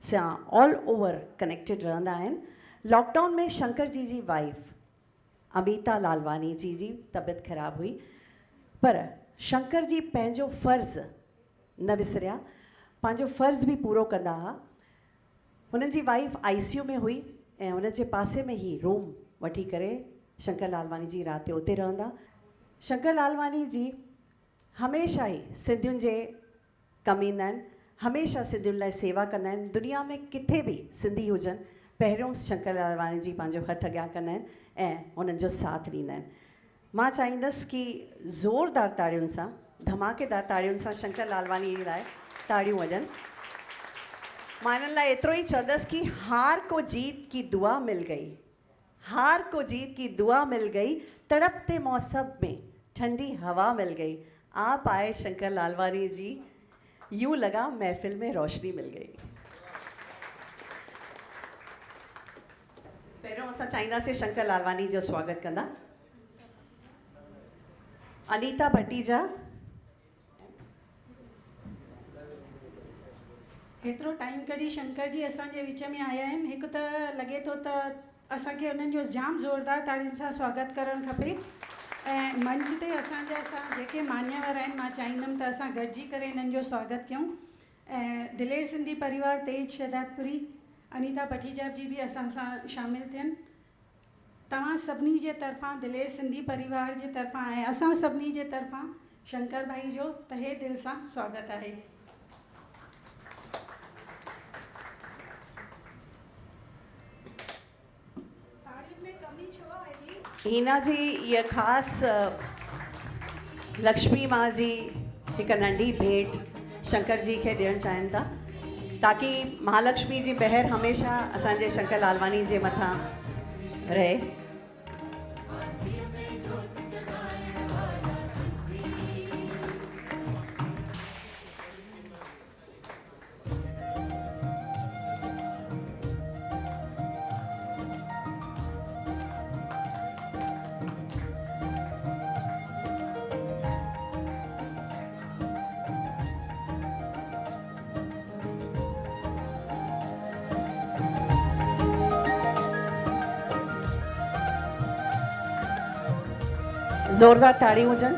सां ऑल ओवर कनेक्टेड रहंदा आहिनि। लॉकडाउन में शंकर जी वाइफ अमिता लालवानी जी तबियत ख़राबु हुई, पर शंकर जी पंहिंजो फ़र्ज़ु न विसरिया, पंहिंजो फ़र्ज़ु बि पूरो कंदा हुआ। हुननि जी वाइफ ICU में हुई ऐं हुन जे पासे में ई रूम वठी करे शंकर लालवानी जी राति उते रहंदा। शंकर लालवानी जी हमेशा ई सिंधियुनि जे कमु ईंदा आहिनि, हमेशा सिंधियुनि लाइ सेवा कंदा आहिनि। दुनिया में किथे बि सिंधी हुजनि पहिरियों शंकर लालवानी जी पंहिंजो हथु अॻियां कंदा आहिनि ऐं उन्हनि जो साथ ॾींदा आहिनि। मां चाहींदसि कि ज़ोरदार ताड़ियुनि सां, धमाकेदार ताड़ियुनि सां शंकर लालवानी लाइ ताड़ियूं वॼनि। मां इन्हनि लाइ एतिरो ई चवंदसि कि हार को जीत की दुआ मिल गई, हार को जीत की दुआ मिल गई, तड़पते मौसम में ठंडी हवा मिल गई, आप आए शंकर लालवानी जी, यूं लगा महफिल में रोशनी मिल गई। पहिरियों असां चाहींदासीं शंकर लालवानी जो स्वागत कंदा। अनीता भटीजा। हेतिरो टाइम कढी शंकर जी असांजे विच में आया आहिनि। हिकु त लॻे थो त असांखे उन्हनि जो जाम ज़ोरदार ताड़ियुनि सां स्वागत करणु खपे ऐं मंच ते असांजा जेके मान्यवर आहिनि, मां चाहींदमि त असां गॾिजी करे हिननि जो स्वागत कयूं। ऐं दिलेर सिंधी परिवार तेज शहदादपुरी, अनीता भटीजा जी बि असां सां शामिलु थियनि। तव्हां सभिनी जे तरफ़ां, दिलेर सिंधी परिवार जे तरफ़ां ऐं असां सभिनी जे तरफ़ां शंकर भाई जो तहे दिलि सां स्वागत आहे। हीना जी इहा ख़ासि लक्ष्मी माँ जी हिकु नंढी भेंट शंकर जी खे ॾियणु चाहिनि था, ताकी महालक्ष्मी जी बहर हमेशह असांजे शंकर लालवानी जे मथां रहे। ज़ोरदार ताड़ी हुजनि।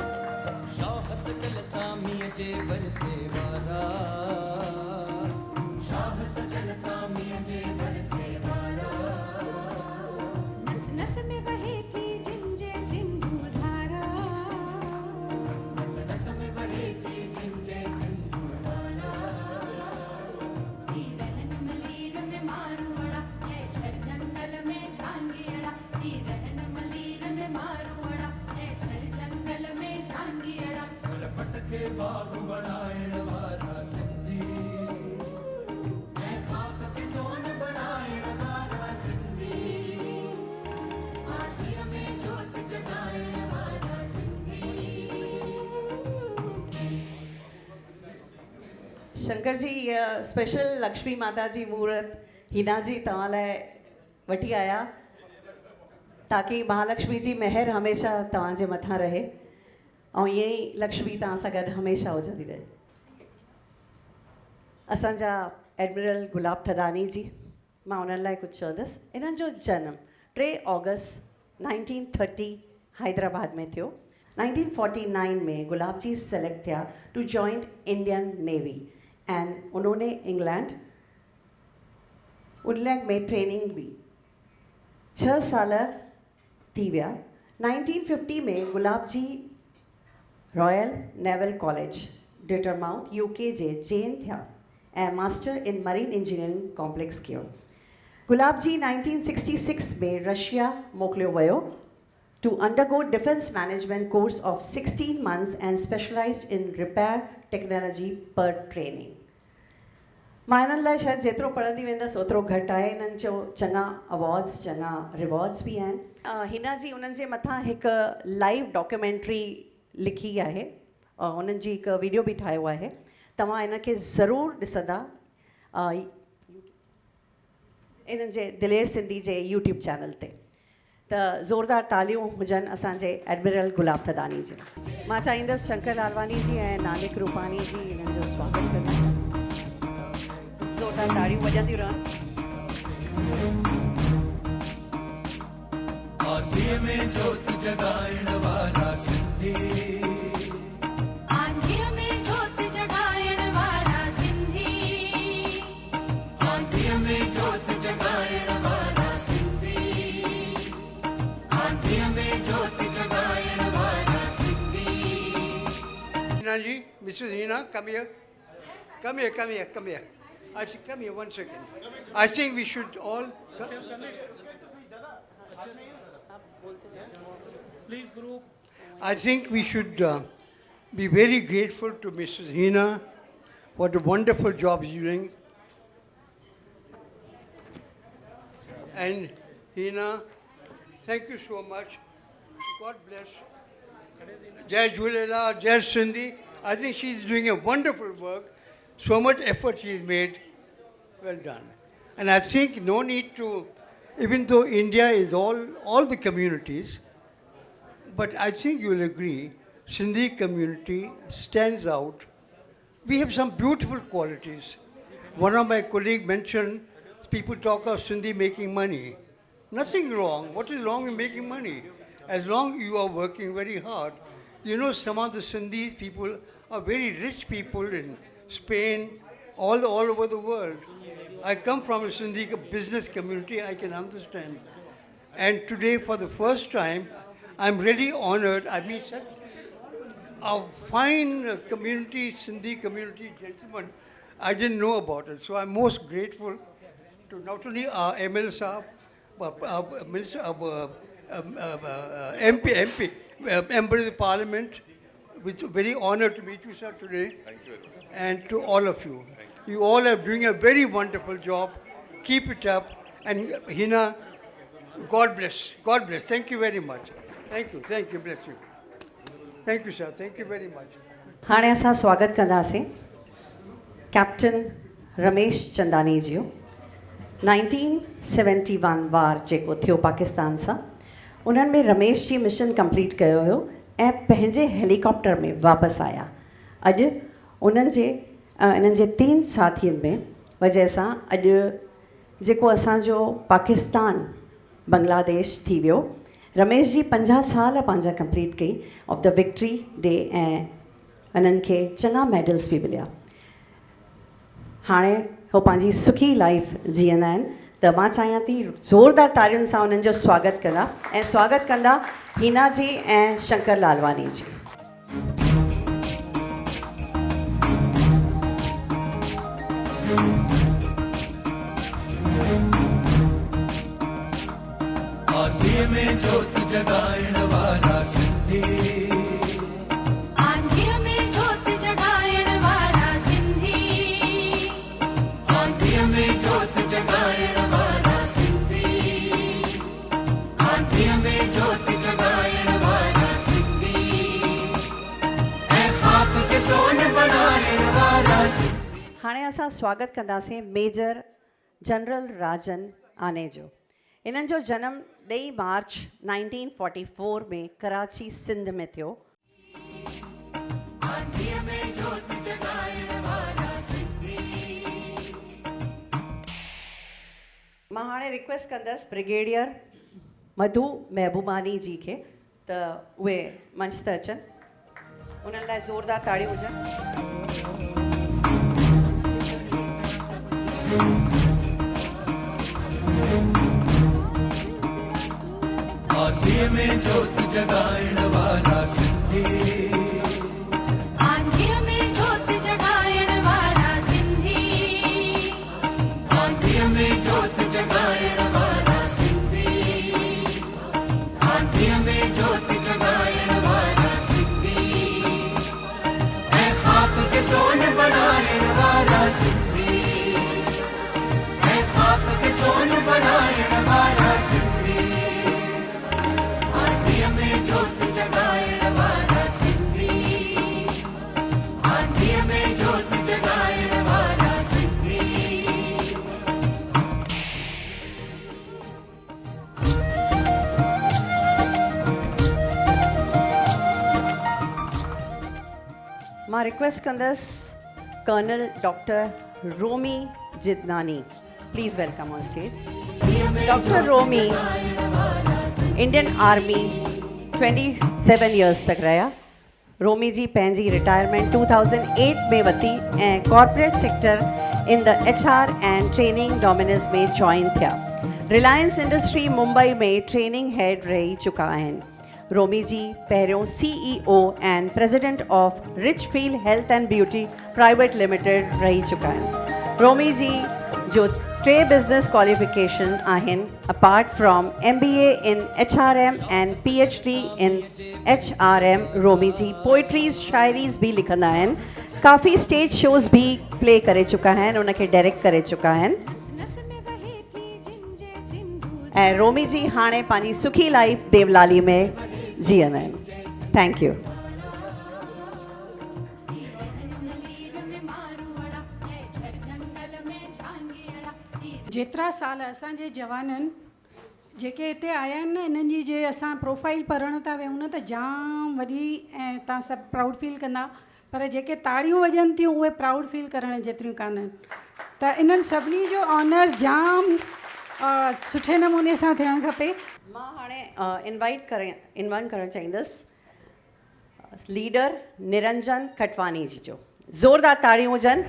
नस नस में बहे थी जिंजे सिंधु धारा, नस नस में बहे थी जिंजे सिंधु धारा, ई रहन मलीर में मारुआड़ा है झर जंगल में झांगियाड़ा, ई रहन मलीर में मारुआड़ा है झर जंगल में झांगियाड़ा। पटके बाबू बनाएण वारा सिंधी, मैं खाक के सोन बनाएण वारा सिंधी, आँखियों में जोत जगाएण वारा सिंधी। शंकर जी स्पेशल लक्ष्मी माता जी मूर्त हीना जी तव्हां लाइ वठी आया, ताकी महालक्ष्मी जी महर हमेशह तव्हांजे मथां रहे ऐं ईअं ई लक्ष्मी तव्हां सां गॾु हमेशह हुजंदी रहे। असांजा एडमिरल गुलाब थदानी जी, मां उन्हनि लाइ कुझु चवंदसि। इन्हनि जो जनम 3 अगस्त 1930 हैदराबाद में थियो। 1949 में गुलाब जी सेलेक्ट थिया to join Indian navy and उन्होंने इंग्लैंड में ट्रेनिंग हुई। 6 साल थी विया। 1950 में Gulab ji royal naval college Dartmouth UK जे चेन थिया ऐं master in marine engineering complex कयो। गुलाब जी 1966 में रशिया मोकिलियो वियो to undergo defence management course of 16 months and specialised in repair technology पर ट्रेनिंग। मां हिननि लाइ शायदि जेतिरो पढ़ंदी वेंदसि ओतिरो घटि आहे। हिननि जो चङा अवॉर्ड्स, चङा रिवॉर्ड्स बि आहिनि। हिना जी उन्हनि जे मथां हिकु लाइव डॉक्यूमेंट्री लिखी आहे, उन्हनि जी हिकु वीडियो बि ठाहियो आहे, तव्हां इनखे ज़रूरु ॾिसंदा इन्हनि जे दिलेर सिंधी जे यूट्यूब चैनल ते। त ज़ोरदार तालियूं हुजनि असांजे एडमिरल गुलाब थदानी जी। मां चाहींदसि शंकर लालवानी जी ऐं नानिक रूपानी जी इन्हनि जो स्वागत कंदा। ज़ोरदार ताड़ियूं वॼंदियूं रहनि। आंधीअ में जोत जगाइण वारा सिंधी, आंधीअ में जोत जगाइण वारा सिंधी, आंधीअ में जोत जगाइण वारा सिंधी, आंधीअ में जोत जगाइण वारा Sindhi. Hina ji, Mrs. Hina, come here. Come here, come here, come here. I should come here 1 second. I think we should all. Please, group. I think we should be very grateful to Mrs. Hina for the wonderful job she's doing. And Hina, thank you so much. God bless. Jai Jhulelal, Jai Sindhi. I think she's doing a wonderful work. So much effort she's made. Well done. And I think no need to, even though India is all the communities, but I think you'll agree, Sindhi community stands out. We have some beautiful qualities. One of my colleagues mentioned, people talk of Sindhi making money. Nothing wrong. What is wrong in making money? As long as you are working very hard. You know, some of the Sindhi people are very rich people in Spain, all over the world. I come from a Sindhi business community, I can understand. And today, for the first time, I'm really honored. I meet such a fine community, Sindhi community gentleman. I didn't know about it. So I'm most grateful to not only our ML Saab, but Minister, MP, Member of the Parliament, which is very honored to meet you, sir, today. Thank you. And to all of you. You all are doing a very wonderful job. Keep it up. And Hina, God bless. God bless. Thank you very much. Thank you. Thank you. Bless you. Thank you, sir. Thank you very much. हाणे असां स्वागत कंदासीं captain Ramesh Chandani जी 1971 वार जेको थियो पाकिस्तान सां उन्हनि में Ramesh ji mission complete कयो हुयो ऐं पंहिंजे हेलीकॉप्टर में वापसि आया अॼु इन्हनि जे 3 साथियुनि में वजह सां अॼु जेको असांजो पाकिस्तान बांग्लादेश थी वियो रमेश जी 50 साल पंहिंजा कंप्लीट कई ऑफ द विक्ट्री डे ऐं इन्हनि खे चङा मेडल्स बि मिलिया हाणे हो पंहिंजी सुखी लाइफ जीअंदा आहिनि त मां चाहियां थी ज़ोरदार तारियुनि सां उन्हनि जो स्वागत कंदा ऐं स्वागत कंदा हीना जी ऐं शंकर लालवानी जी आंधिए में जोत जगाइण वारा सिंधी आंधिए में जोत जगाइण वारा सिंधी आंधिए में जोत जगाइण वारा सिंधी आंधिए में जोत जगाइण वारा सिंधी ऐं खाक के सोन बनाइण वारा सिंधी हाणे असां स्वागत कंदासीं मेजर जनरल राजन आने जो इन्हनि जो जनम 2 मार्च 1944 में कराची सिंध में थियो आंधिए में जोत जगाइण वारा सिंधी मां हाणे रिक्वेस्ट कंदसि ब्रिगेडियर मधु महबूबानी जी खे त उहे मंच ते अचनि उन्हनि लाइ ज़ोरदार ताड़ियूं हुजनि आंधिए में जोत जगाइण वारा सिंधी आंधिए में जोत जगाइण वारा सिंधी आंधिए में जोत जगाइण वारा सिंधी आंधिए में जोत जगाइण वारा सिंधी ऐं खाक के सोन बनाइण वारा सिंधी ऐं खाक के सोन बनाइण वारा सिंधी आंधिए में जोत जगाइण वारा सिंधी आंधिए में जोत जगाइण वारा सिंधी मां रिक्वेस्ट कंदसि colonel doctor Romi Jidnani please welcome on stage doctor Romi Indian army 27 years तक रहा रोमी जी पंहिंजी रिटायरमेंट 2008 में वरिती ऐं corporate sector in the HR and training Dominus में जॉइन थिया रिलायंस इंडस्ट्री मुंबई में ट्रेनिंग हेड रही चुका आहिनि रोमी जी पहिरियों CEO and president of Richfield Health and Beauty Private Limited रही चुका आहिनि रोमी जी जो टे बिज़नेस क्वालिफिकेशन आहिनि apart from MBA in HRM and PhD in HRM। Romi ji poetries शायरीज़ भी लिखंदा आहिनि, काफ़ी स्टेज शोज़ भी प्ले करे चुका आहिनि, उनखे डायरेक्ट करे चुका आहिनि। नस में वही थी जिनजे सिंधु ऐं रोमी जी हाणे पंहिंजी सुखी लाइफ देवलाली में जीअंदा आहिनि। Thank you. लीर में मारूअड़ा ऐं झर जंगल में झांगियड़ा जेतिरा साल असांजे जवाननि जेके हिते आया आहिनि न, इन्हनि जी जे असां प्रोफाइल पढ़ण था वेहूं न त जाम वॾी ऐं तव्हां सभु प्राउड फील कंदा, पर जेके ताड़ियूं वॼनि थियूं उहे प्राउड फील करण जेतिरियूं कान्हनि। त इन्हनि सभिनी जो ऑनर जाम सुठे नमूने सां थियणु खपे। मां हाणे इनवाइट करणु चाहींदसि लीडर निरंजन खटवानी जी जो। ज़ोरदार ताड़ियूं हुजनि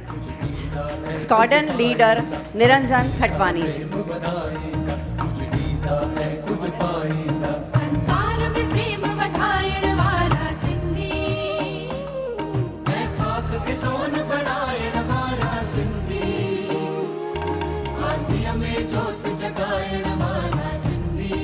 स्क्वाडन लीडर निरंजन खटवानी जी। संसार में प्रेम वधाइण वारा सिंधी ऐं खाक के सोन बणाइण वारा सिंधी, आंधीअ में जोत जगाइण वारा सिंधी।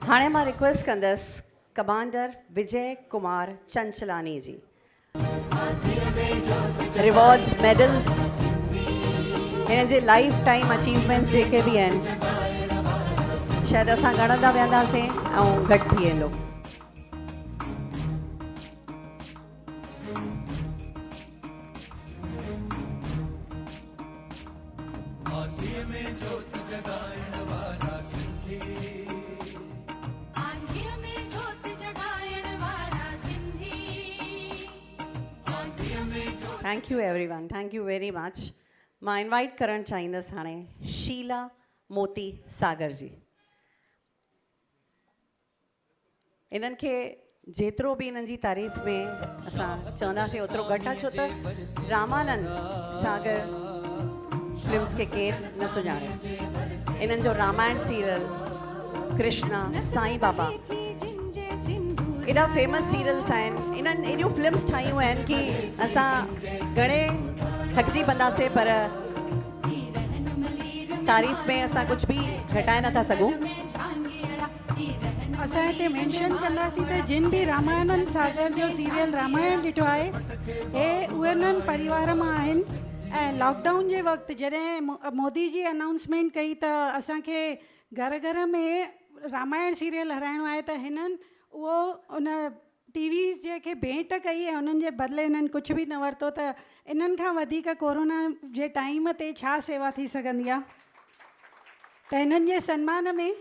हाणे मां रिक्वेस्ट कंदसि कमांडर विजय कुमार चंचलानी जी। रिवॉर्ड्स मेडल्स हिन जे लाइफ टाइम अचीवमेंट्स जेके बि आहिनि शायदि असां ॻणंदा वेंदासीं ऐं घटि थी वेंदो। आंधिया में जोत जगाइण वारा Sindhi. Thank you everyone, thank you very much. मां इनवाइट करणु चाहींदसि हाणे शीला मोती सागर जी। इन्हनि खे जेतिरो बि इन्हनि जी तारीफ़ में असां चवंदासीं ओतिरो घटि आहे, छो त रामानंद सागर फिल्म्स खे केरु न सुञाणे। इन्हनि जो रामायण सीरियल, कृष्णा, साईं बाबा, जिनजे सिंधु एॾा फेमस सीरियल्स आहिनि। इन्हनि एॾियूं फिल्म्स ठाहियूं आहिनि कि असां घणे थकिजी पवंदासीं, पर तारीफ़ में असां कुझु बि घटाए नथा सघूं। असां हिते मेंशन कंदासीं त जिन बि रामानंद सागर जो सीरियल रामायण ॾिठो आहे हे उन्हनि परिवार मां आहिनि। ऐं लॉकडाउन जे वक़्तु जॾहिं मोदी जी अनाउंसमेंट कई त असांखे घर घर में रामायण सीरियल हराइणो आहे, त हिननि उहो उन टीवीज़ जेके भेंट कई ऐं उन्हनि जे बदिले हिननि कुझु बि न वरितो। त इन्हनि खां वधीक कोरोना जे टाइम ते छा सेवा थी सघंदी आहे। त हिननि जे सन्मान में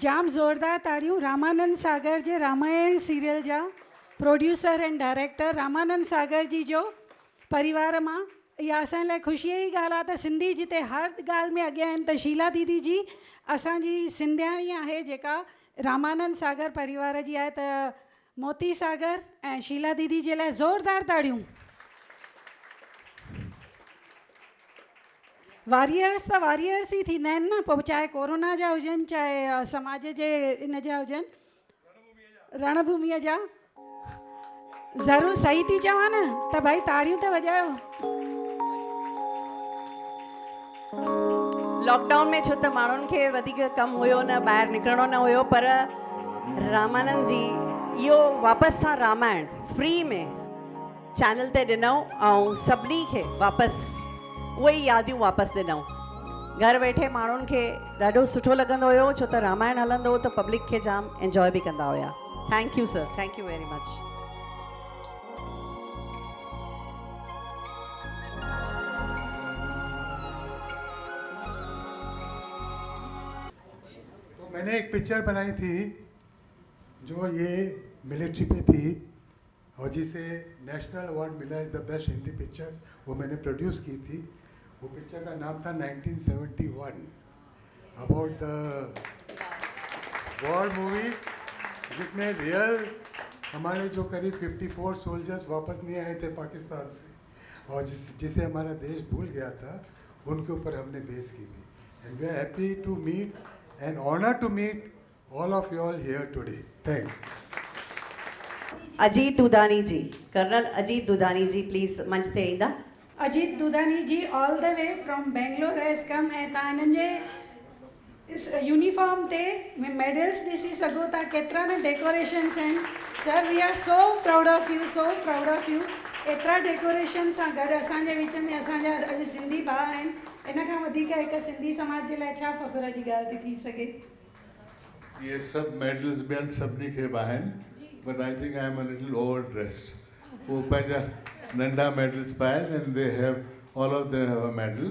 जाम ज़ोरदार ताड़ियूं रामानंद सागर जे रामायण सीरियल जा producer and director Ramanand Sagar जी जो परिवार मां। इहा असांजे लाइ ख़ुशीअ जी ॻाल्हि आहे त सिंधी जिते हर ॻाल्हि में अॻियां आहिनि, त शीला दीदी जी असांजी सिंधियाणी आहे जेका रामानंद सागर परिवार जी आहे। त मोती सागर ऐं शीला दीदी जे लाइ ज़ोरदार ताड़ियूं। वॉरियर्स त वॉरियर्स ई थींदा आहिनि न, पोइ चाहे कोरोना जा हुजनि चाहे समाज जे इन जा हुजनि, रणभूमिअ जा। ज़रूरु सही थी चवां न, त भाई ताड़ियूं त वॼायो। लॉकडाउन में छो त माण्हुनि खे वधीक कमु हुयो न, ॿाहिरि निकिरणो न हुयो, पर रामानंद जी इहो वापसि सां रामायण फ्री में चैनल ते ॾिनऊं ऐं सभिनी खे वापसि उहे ई यादियूं वापसि ॾिनऊं। घर वेठे माण्हुनि खे ॾाढो सुठो लॻंदो हुयो, छो त रामायण हलंदो हो त पब्लिक खे जाम एंजॉय बि कंदा हुया। Thank you sir, thank you very much. मैंने एक पिक्चर बनाई थी जो ये मिलिट्री पे थी और जिसे नेशनल अवार्ड मिला is the best Hindi picture, वो मैंने प्रोड्यूस की थी। वो पिक्चर का नाम था 1971, अबाउट द वॉर मूवी जिसमें रियल हमारे जो करीब 54 सोल्जर्स वापस नहीं आए थे पाकिस्तान से, और जिसे हमारा देश भूल गया था, उनके ऊपर हमने बेस की थी. And we are happy to meet and honour to meet all of you all here today. Thanks. Ajit Dudhani ji, colonel Ajit Dudhani ji please मंच ते ईंदा. Ajit Dudhani ji all the way from Bangalore has come, ऐं तव्हां हिननि जे इस यूनिफॉर्म ते मेडल्स ॾिसी सघो था, केतिरा न डेकोरेशन्स आहिनि. Sir we are so proud of you, so proud of you. एतिरा डेकोरेशन सां गॾु असांजे विच में असांजा अॼु सिंधी भाउ आहिनि. इन खां वधीक हिकु सिंधी समाज जे लाइ छा फ़ख़ुर जी ॻाल्हि थी सघे. ये सब मेडल्स ॿियनि सभिनी खे बि आहिनि, but I think I am a little over dressed. वो पंहिंजा नंढा मेडल्स पाइनि and they have all of them have a medal.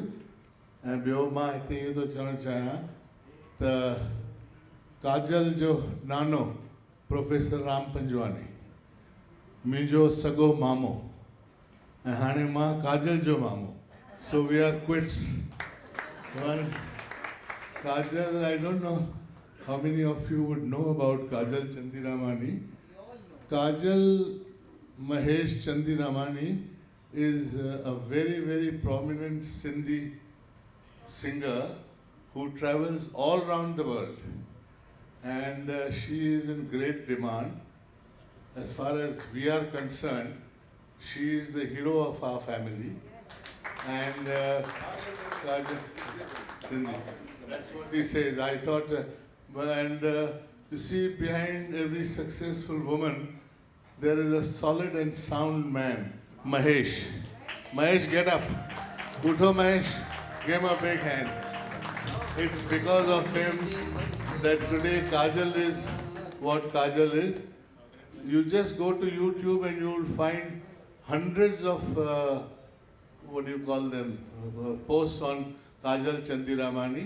ऐं ॿियो मां हिते इहो थो चवणु चाहियां त काजल जो नानो प्रोफेसर राम पंजवानी मुंहिंजो सॻो मामो, ऐं हाणे मां काजल जो मामो. So we are quits. Kajal, I don't know how many of you would know about Kajal Chandiramani. Kajal Mahesh Chandiramani is a very, very prominent Sindhi singer who travels all around the world. And she is in great demand. As far as we are concerned, she is the hero of our family. And Kajal Sindhi. That's what he says. I thought, you see, behind every successful woman, there is a solid and sound man, Mahesh. Mahesh, get up. Utho Mahesh, give him a big hand. It's because of him that today Kajal is what Kajal is. You just go to YouTube and you will find hundreds of, posts on Kajal Chandiramani.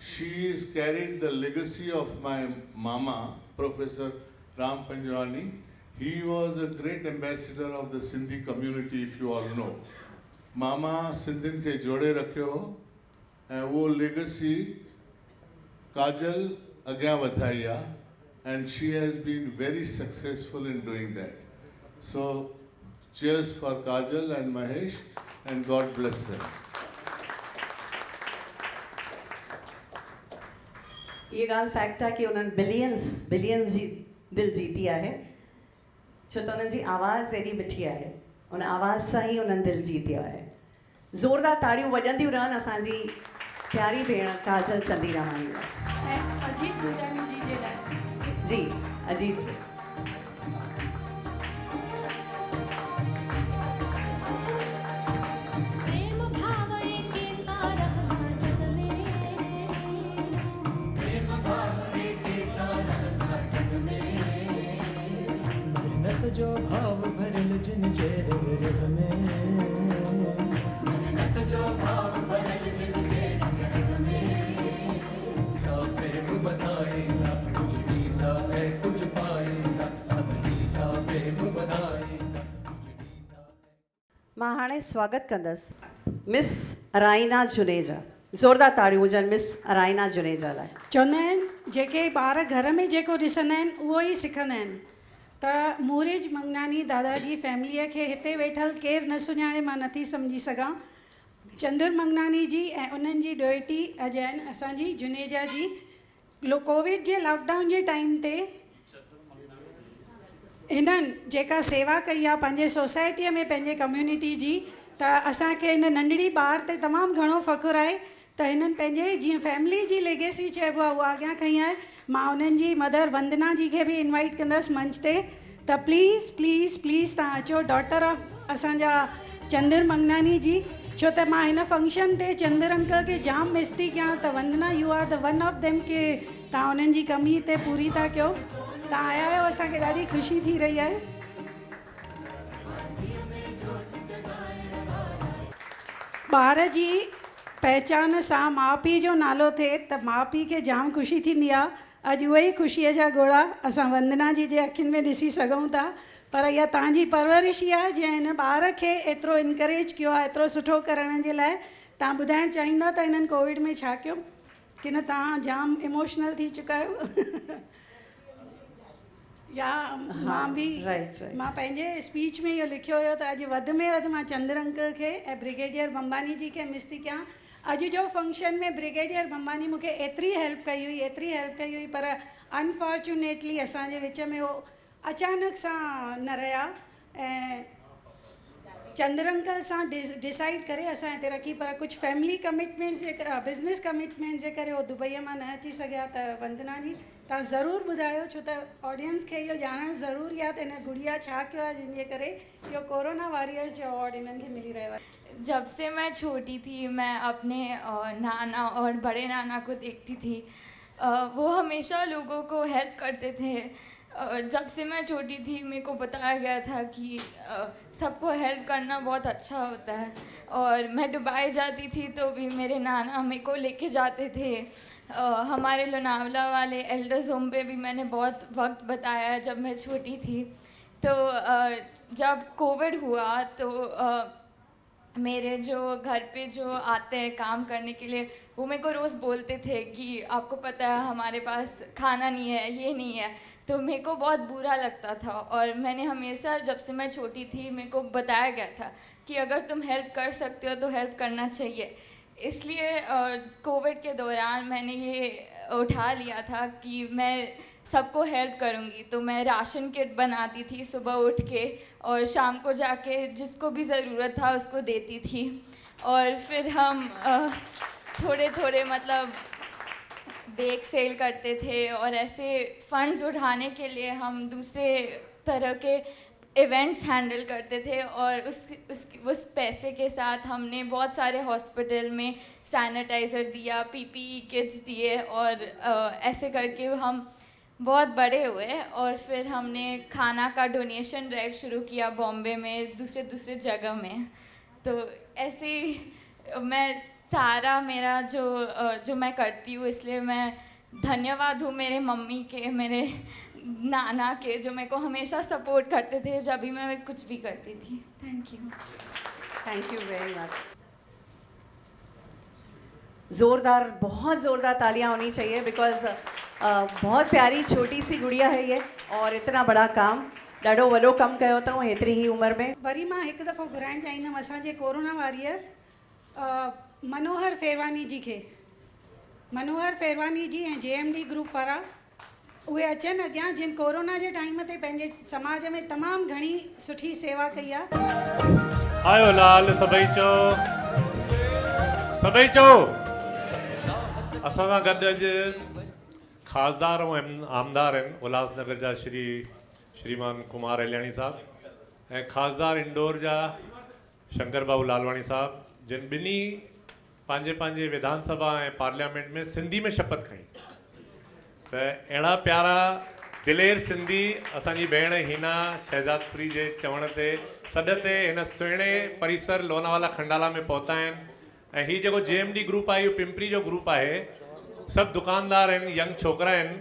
She has carried the legacy of my mama, Professor Ram Panjwani. He was a great ambassador of the Sindhi community, if you all know. Mama Sindhin ke jode rakhe ho, and wo legacy Kajal agya vadhaiya, and she has been very successful in doing that. So, cheers for Kajal and Mahesh, and God bless them. ये ॻाल्हि fact आहे कि उन्हनि billions जी दिलि जीती आहे, छो त उन्हनि जी आवाज़ एॾी मिठी आहे. उन आवाज़ सां ई उन्हनि दिलि जीती आहे. ज़ोरदार ताड़ियूं वॼंदियूं रहनि असांजी प्यारी भेण काजल चंदीरामानी लाइ. ऐं अजीत दुधानी जी जे लाइ. जी अजीत. जो भाव भरल जिन चेर विरह में, मेहनत जो भाव भरल जिन चेर विरह में, सा प्रेम बधाईला कुछ दीदा है कुछ पाईला, सबनी सा प्रेम बधाईला कुछ दीदा है. मां हाणे स्वागत कंदसि मिस अराइना जुनेजा. ज़ोरदार ताड़ियूं हुजनि मिस अराइना जुनेजा लाइ. चवंदा आहिनि जेके ॿार घर में जेको ॾिसंदा आहिनि उहो ई सिखंदा आहिनि. त मूरिज मंगनानी दादाजी फैमिलीअ खे हिते वेठल केरु न सुञाणे मां नथी सम्झी सघां. चंदर मंगनानी जी ऐं उन्हनि जी ॾोहिटी अॼु आहिनि असांजी जुनेजा जी. कोविड जे लॉकडाउन जे टाइम ते हिननि जेका सेवा कई आहे पंहिंजे सोसाइटीअ में पंहिंजे कम्यूनिटी जी, त असांखे हिन नंढड़ी ॿार ते तमामु घणो फ़ख़ुरु आहे त हिननि पंहिंजे जीअं फैमिली जी लेगेसी चइबो आहे उहा अॻियां खई आहे. मां उन्हनि जी मदर वंदना जी खे बि इनवाइट कंदसि मंच ते त प्लीज़ प्लीज़ प्लीज़ तव्हां अचो, डॉटर ऑफ असांजा चंदर मंगनानी जी. छो त मां हिन फंक्शन ते चंदर अंकल खे जाम मिस थी कयां, त Vandana you are the one of them के तव्हां उन्हनि जी कमी हिते पूरी था कयो. तव्हां आया आहियो, असांखे ॾाढी ख़ुशी थी रही आहे. ॿार जी पहचान सां माउ पीउ जो नालो थिए त माउ पीउ खे जाम ख़ुशी थींदी आहे. अॼु उहे ई ख़ुशीअ जा ॻोढ़ा असां वंदना जी जे अखियुनि में ॾिसी सघूं था. पर इहा तव्हांजी परवरिश ई आहे जंहिं हिन ॿार खे एतिरो इनकरेज कयो आहे एतिरो सुठो करण जे लाइ. तव्हां ॿुधाइणु चाहींदा त हिननि कोविड में छा कयो, की न तव्हां जाम इमोशनल थी चुका आहियो. या मां बि right. मां पंहिंजे स्पीच में इहो लिखियो हुयो त अॼु वधि में वधि मां चंद्र अंकल खे ऐं ब्रिगेडियर बंबानी जी खे मिस थी कयां। अॼु जो फंक्शन में ब्रिगेडियर बंबानी मूंखे एतिरी हेल्प कई हुई पर अनफॉर्चुनेटली असांजे विच में उहो अचानक सां न रहिया ऐं चंद्र अंकल सां डिसाइड करे असां हिते रखी, पर कुझु फैमिली कमिटमेंट्स जे बिज़नेस कमिटमेंट जे करे उहो दुबईअ मां न अची सघिया। त वंदना जी तव्हां ज़रूरु ॿुधायो, छो त ऑडियंस खे इहो ॼाणणु ज़रूरी आहे त हिन गुड़िया छा कयो आहे जंहिंजे करे इहो कोरोना वॉरियर्स जो अवॉर्ड इन्हनि खे मिली रहियो आहे। जब से मैं छोटी थी मैं अपने नाना और बड़े नाना को देखती थी। वो हमेशा लोगों को हेल्प करते थे। जब से मैं छोटी थी मेरे को बताया गया था कि सबको हेल्प करना बहुत अच्छा होता है। और मैं दुबई जाती थी तो भी मेरे नाना मेरे को लेके जाते थे। हमारे लोनावला वाले एल्डर्स होम पे भी मैंने बहुत वक्त बताया है जब मैं छोटी थी। तो जब कोविड हुआ तो मेरे जो घर पे जो आते हैं काम करने के लिए वो मेरे को रोज़ बोलते थे कि आपको पता है हमारे पास खाना नहीं है, ये नहीं है। तो मेरे को बहुत बुरा लगता था और मैंने हमेशा जब से मैं छोटी थी मेरे को बताया गया था कि अगर तुम हेल्प कर सकते हो तो हेल्प करना चाहिए। इसलिए कोविड के दौरान मैंने ये उठा लिया था कि मैं सबको हेल्प करूँगी। तो मैं राशन किट बनाती थी सुबह उठ के और शाम को जाके जिसको भी ज़रूरत था उसको देती थी। और फिर हम थोड़े थोड़े मतलब बेक सेल करते थे और ऐसे फंड्स उठाने के लिए हम दूसरे तरह के इवेंट्स हैंडल करते थे। और उस पैसे के साथ हमने बहुत सारे हॉस्पिटल में सैनिटाइज़र दिया, पीपीई किट्स दिए और ऐसे करके हम बहुत बड़े हुए। और फिर हमने खाना का डोनेशन ड्राइव शुरू किया बॉम्बे में, दूसरे जगह में। तो ऐसे ही मैं सारा मेरा जो मैं करती हूँ, इसलिए मैं धन्यवाद हूँ मेरे मम्मी के, मेरे नाना के, जो मेरे को हमेशा सपोर्ट करते थे जब भी मैं कुछ भी करती थी। Thank you very much. ज़ोरदार, बहुत ज़ोरदार तालियां होनी चाहिए बिकॉज बहुत प्यारी छोटी सी गुड़िया है ये और इतना बड़ा काम ॾाढो वॾो कमु कयो अथऊं हेतिरी ही उमिरि में। वरी मां हिकु दफ़ो घुराइणु चाहींदमि असांजे कोरोना वॉरियर मनोहर फेरवानी जी खे। मनोहर फेरवानी जी ऐं JMD ग्रुप वारा उहे अचनि अॻियां, जिन कोरोना जे टाइम ते पंहिंजे समाज में तमामु घणी सुठी सेवा कई आहे। आयो लाल सभई चओ, सभई चओ। असां सां गॾु अॼु ख़ासदार ऐं आमदार आहिनि उल्हासनगर जा श्रीमान कुमार एलियाणी साहब ऐं ख़ासदार इंदौर जा शंकर बाबू लालवाणी साहब, जिन ॿिन्ही पंहिंजे विधानसभा ऐं पार्लियामेंट में सिंधी में शपथ खई। त अहिड़ा प्यारा दिलेर सिंधी असांजी भेण हीना शहजादपुरी जे चवण ते सॾ ते हिन सुहिणे परिसर लोनावाला खंडाला में पहुता आहिनि। ऐं हीउ जेको JMD ग्रुप आहे इहो पिंपरी जो ग्रुप आहे। सभु दुकानदार आहिनि, यंग छोकिरा आहिनि।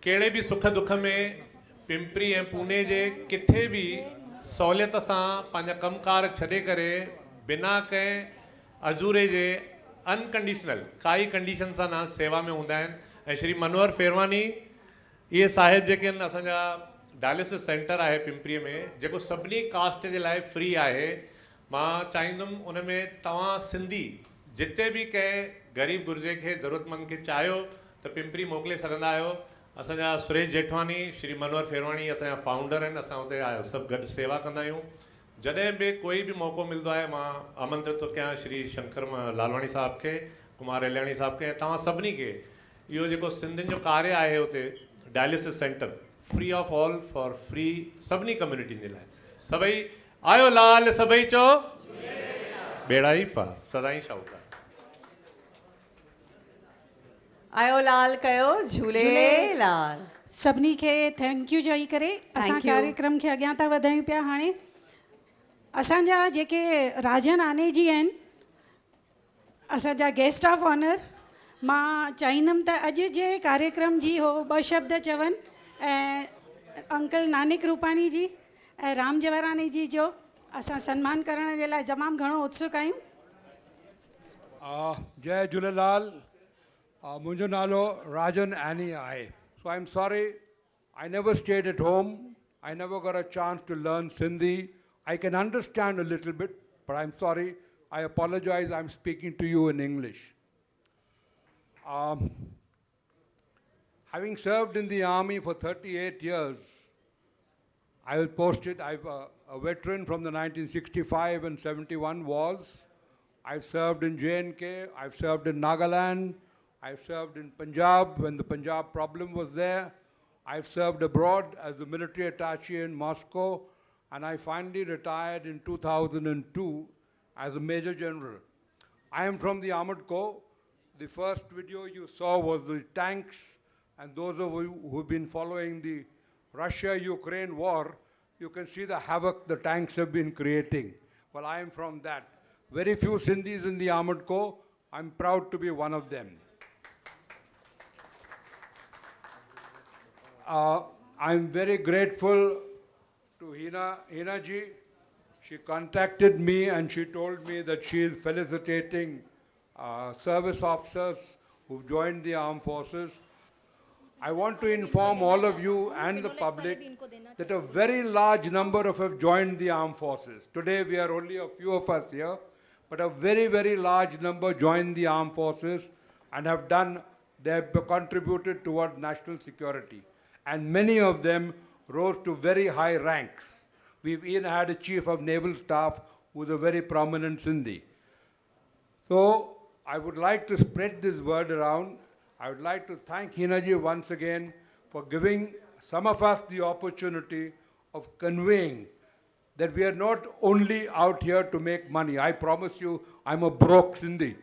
कहिड़े बि सुख दुख में पिंपरी ऐं पुणे जे किथे बि सहूलियत सां पंहिंजा कमकार छॾे करे बिना कंहिं अज़ूरे जे अनकंडीशनल काई कंडीशन सां न सेवा में हूंदा आहिनि। ऐं श्री मनोहर फेरवानी इहे साहिब जेके आहिनि, असांजा डायलिसिस सेंटर आहे पिंपरीअ में जेको सभिनी कास्ट जे लाइ फ्री आहे। मां चाहींदुमि उन में तव्हां सिंधी जिते बि कंहिं ग़रीब गुर्जे खे ज़रूरतमंद खे चाहियो त पिंपरी मोकिले सघंदा आहियो। असांजा सुरेश जेठवानी, श्री मनोहर फेरवानी असांजा फाउंडर आहिनि। असां हुते सभु गॾु सेवा कंदा आहियूं। जॾहिं बि कोई बि मौक़ो मिलंदो आहे मां आमंत्रित थो कयां श्री शंकर लालवाणी साहब खे, कुमार एलियाणी साहब खे ऐं तव्हां सभिनी खे। इहो जेको सिंधियुनि जो कार्य आहे हुते dialysis centre free of all for free सभिनी कम्युनिटियुनि जे लाइ। सभई आयो लाल सभई चओ, बेड़ा ई पार, सदाई शाहूकार। आयो लाल कयो झूलेलाल। सभिनी खे थैंक यू चई करे असां कार्यक्रम खे अॻियां था वधायूं पिया। हाणे असांजा जेके राजन आने जी आहिनि, असांजा गेस्ट ऑफ ऑनर, मां चाहींदमि त अॼु जे कार्यक्रम जी हो ॿ शब्द चवनि ऐं अंकल नानिक रूपानी जी ऐं राम जवारानी जी जो असां सन्मान करण जे लाइ तमामु घणो उत्सुक आहियूं। जय झूलेलाल। मुंहिंजो नालो राजन एनी आहे। So I am sorry I never stayed at home. I never got a chance to learn Sindhi. I can understand a little bit, but I'm sorry. I apologize. I'm speaking to you in English. Having served in the army for 38 years, I was posted. I'm a veteran from the 1965 and 71 wars. I've served in J&K. I've served in Nagaland. I've served in Punjab when the Punjab problem was there. I've served abroad as a military attaché in Moscow, and I finally retired in 2002 as a Major General. I am from the Armored Corps. The first video you saw was the tanks, and those of you who've been following the Russia-Ukraine war, you can see the havoc the tanks have been creating. Well, I am from that. Very few Sindhis in the Armored Corps. I'm proud to be one of them. I'm very grateful to Hina ji. She contacted me and she told me that she is felicitating service officers who've joined the armed forces. I want to inform all of you and the public that a very large number of have joined the armed forces. Today we are only a few of us here, but a very, very large number joined the armed forces and they have contributed toward national security. And many of them rose to very high ranks. We've even had a chief of naval staff who's a very prominent Sindhi. So I would like to spread this word around. I would like to thank Hina ji once again for giving some of us the opportunity of conveying that we are not only out here to make money. I promise you, I'm a broke Sindhi.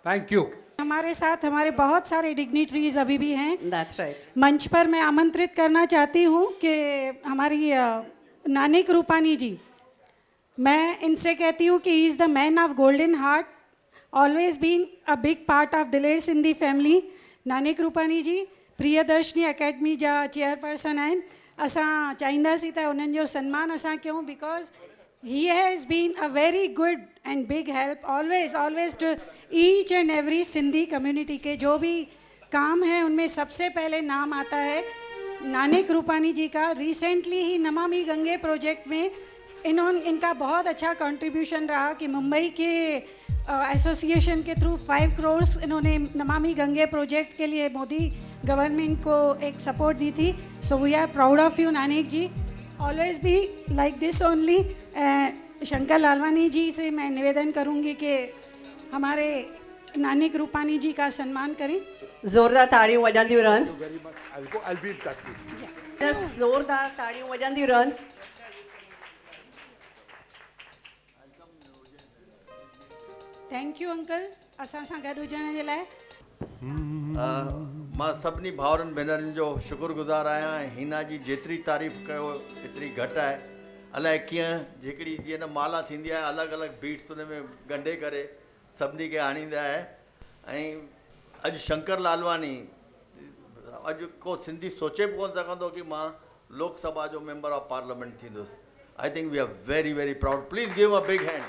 Thank you. हमारे साथ हमारे बहुत सारे dignitaries अभी भी हैं. That's right. मंच पर मैं आमंत्रित करना चाहती हूँ कि हमारी नानिक रूपानी जी, मैं इनसे कहती हूँ कि he is the man of golden heart, always been a big part of Diler Sindhi family. Nanik Rupani ji Priyadarshini academy जा चेयरपर्सन आहिनि. असां चाहींदासीं त उन्हनि जो सन्मान असां कयूं, because he has been a very good and big help always to each and every Sindhi community के जो भी काम है उनमें सबसे पहले नाम आता है नानिक रूपानी जी का. रिसेंटली ही नमामि गंगे प्रोजेक्ट में इनका बहुत अच्छा कंट्रीब्यूशन रहा कि मुंबई के एसोसिएशन के थ्रू 5 करोड़ इन्होंने नमामि गंगे प्रोजेक्ट के लिए मोदी गवर्नमेंट को एक सपोर्ट दी थी. So we are proud of you Nanik ji. Always be like this only. Shankar Lalwani ji से मैं निवेदन करूंगी कि हमारे नानिक रूपानी जी का सम्मान करें. ज़ोरदार ताड़ियूं वॼंदियूं रहनि. ज़ोरदार ताड़ियूं वॼंदियूं रहनि. थैंक यू अंकल असां सां गॾु हुजण जे लाइ. मां सभिनी भाउरनि भेनरुनि जो शुक्रगुज़ार आहियां. हिना जी जेतिरी तारीफ़ कयो एतिरी घटि आहे. अलाए कीअं हिकिड़ी जीअं न माला थींदी आहे, अलॻि अलॻि बीट्स उन में ॻंढे करे सभिनी खे आणींदा आहे. ऐं अॼु शंकर लालवानी, अॼु को सिंधी सोचे बि कोन सघंदो कि मां लोकसभा जो मेंबर ऑफ पार्लियामेंट थींदुसि. I think we are very very proud. Please give a big hand.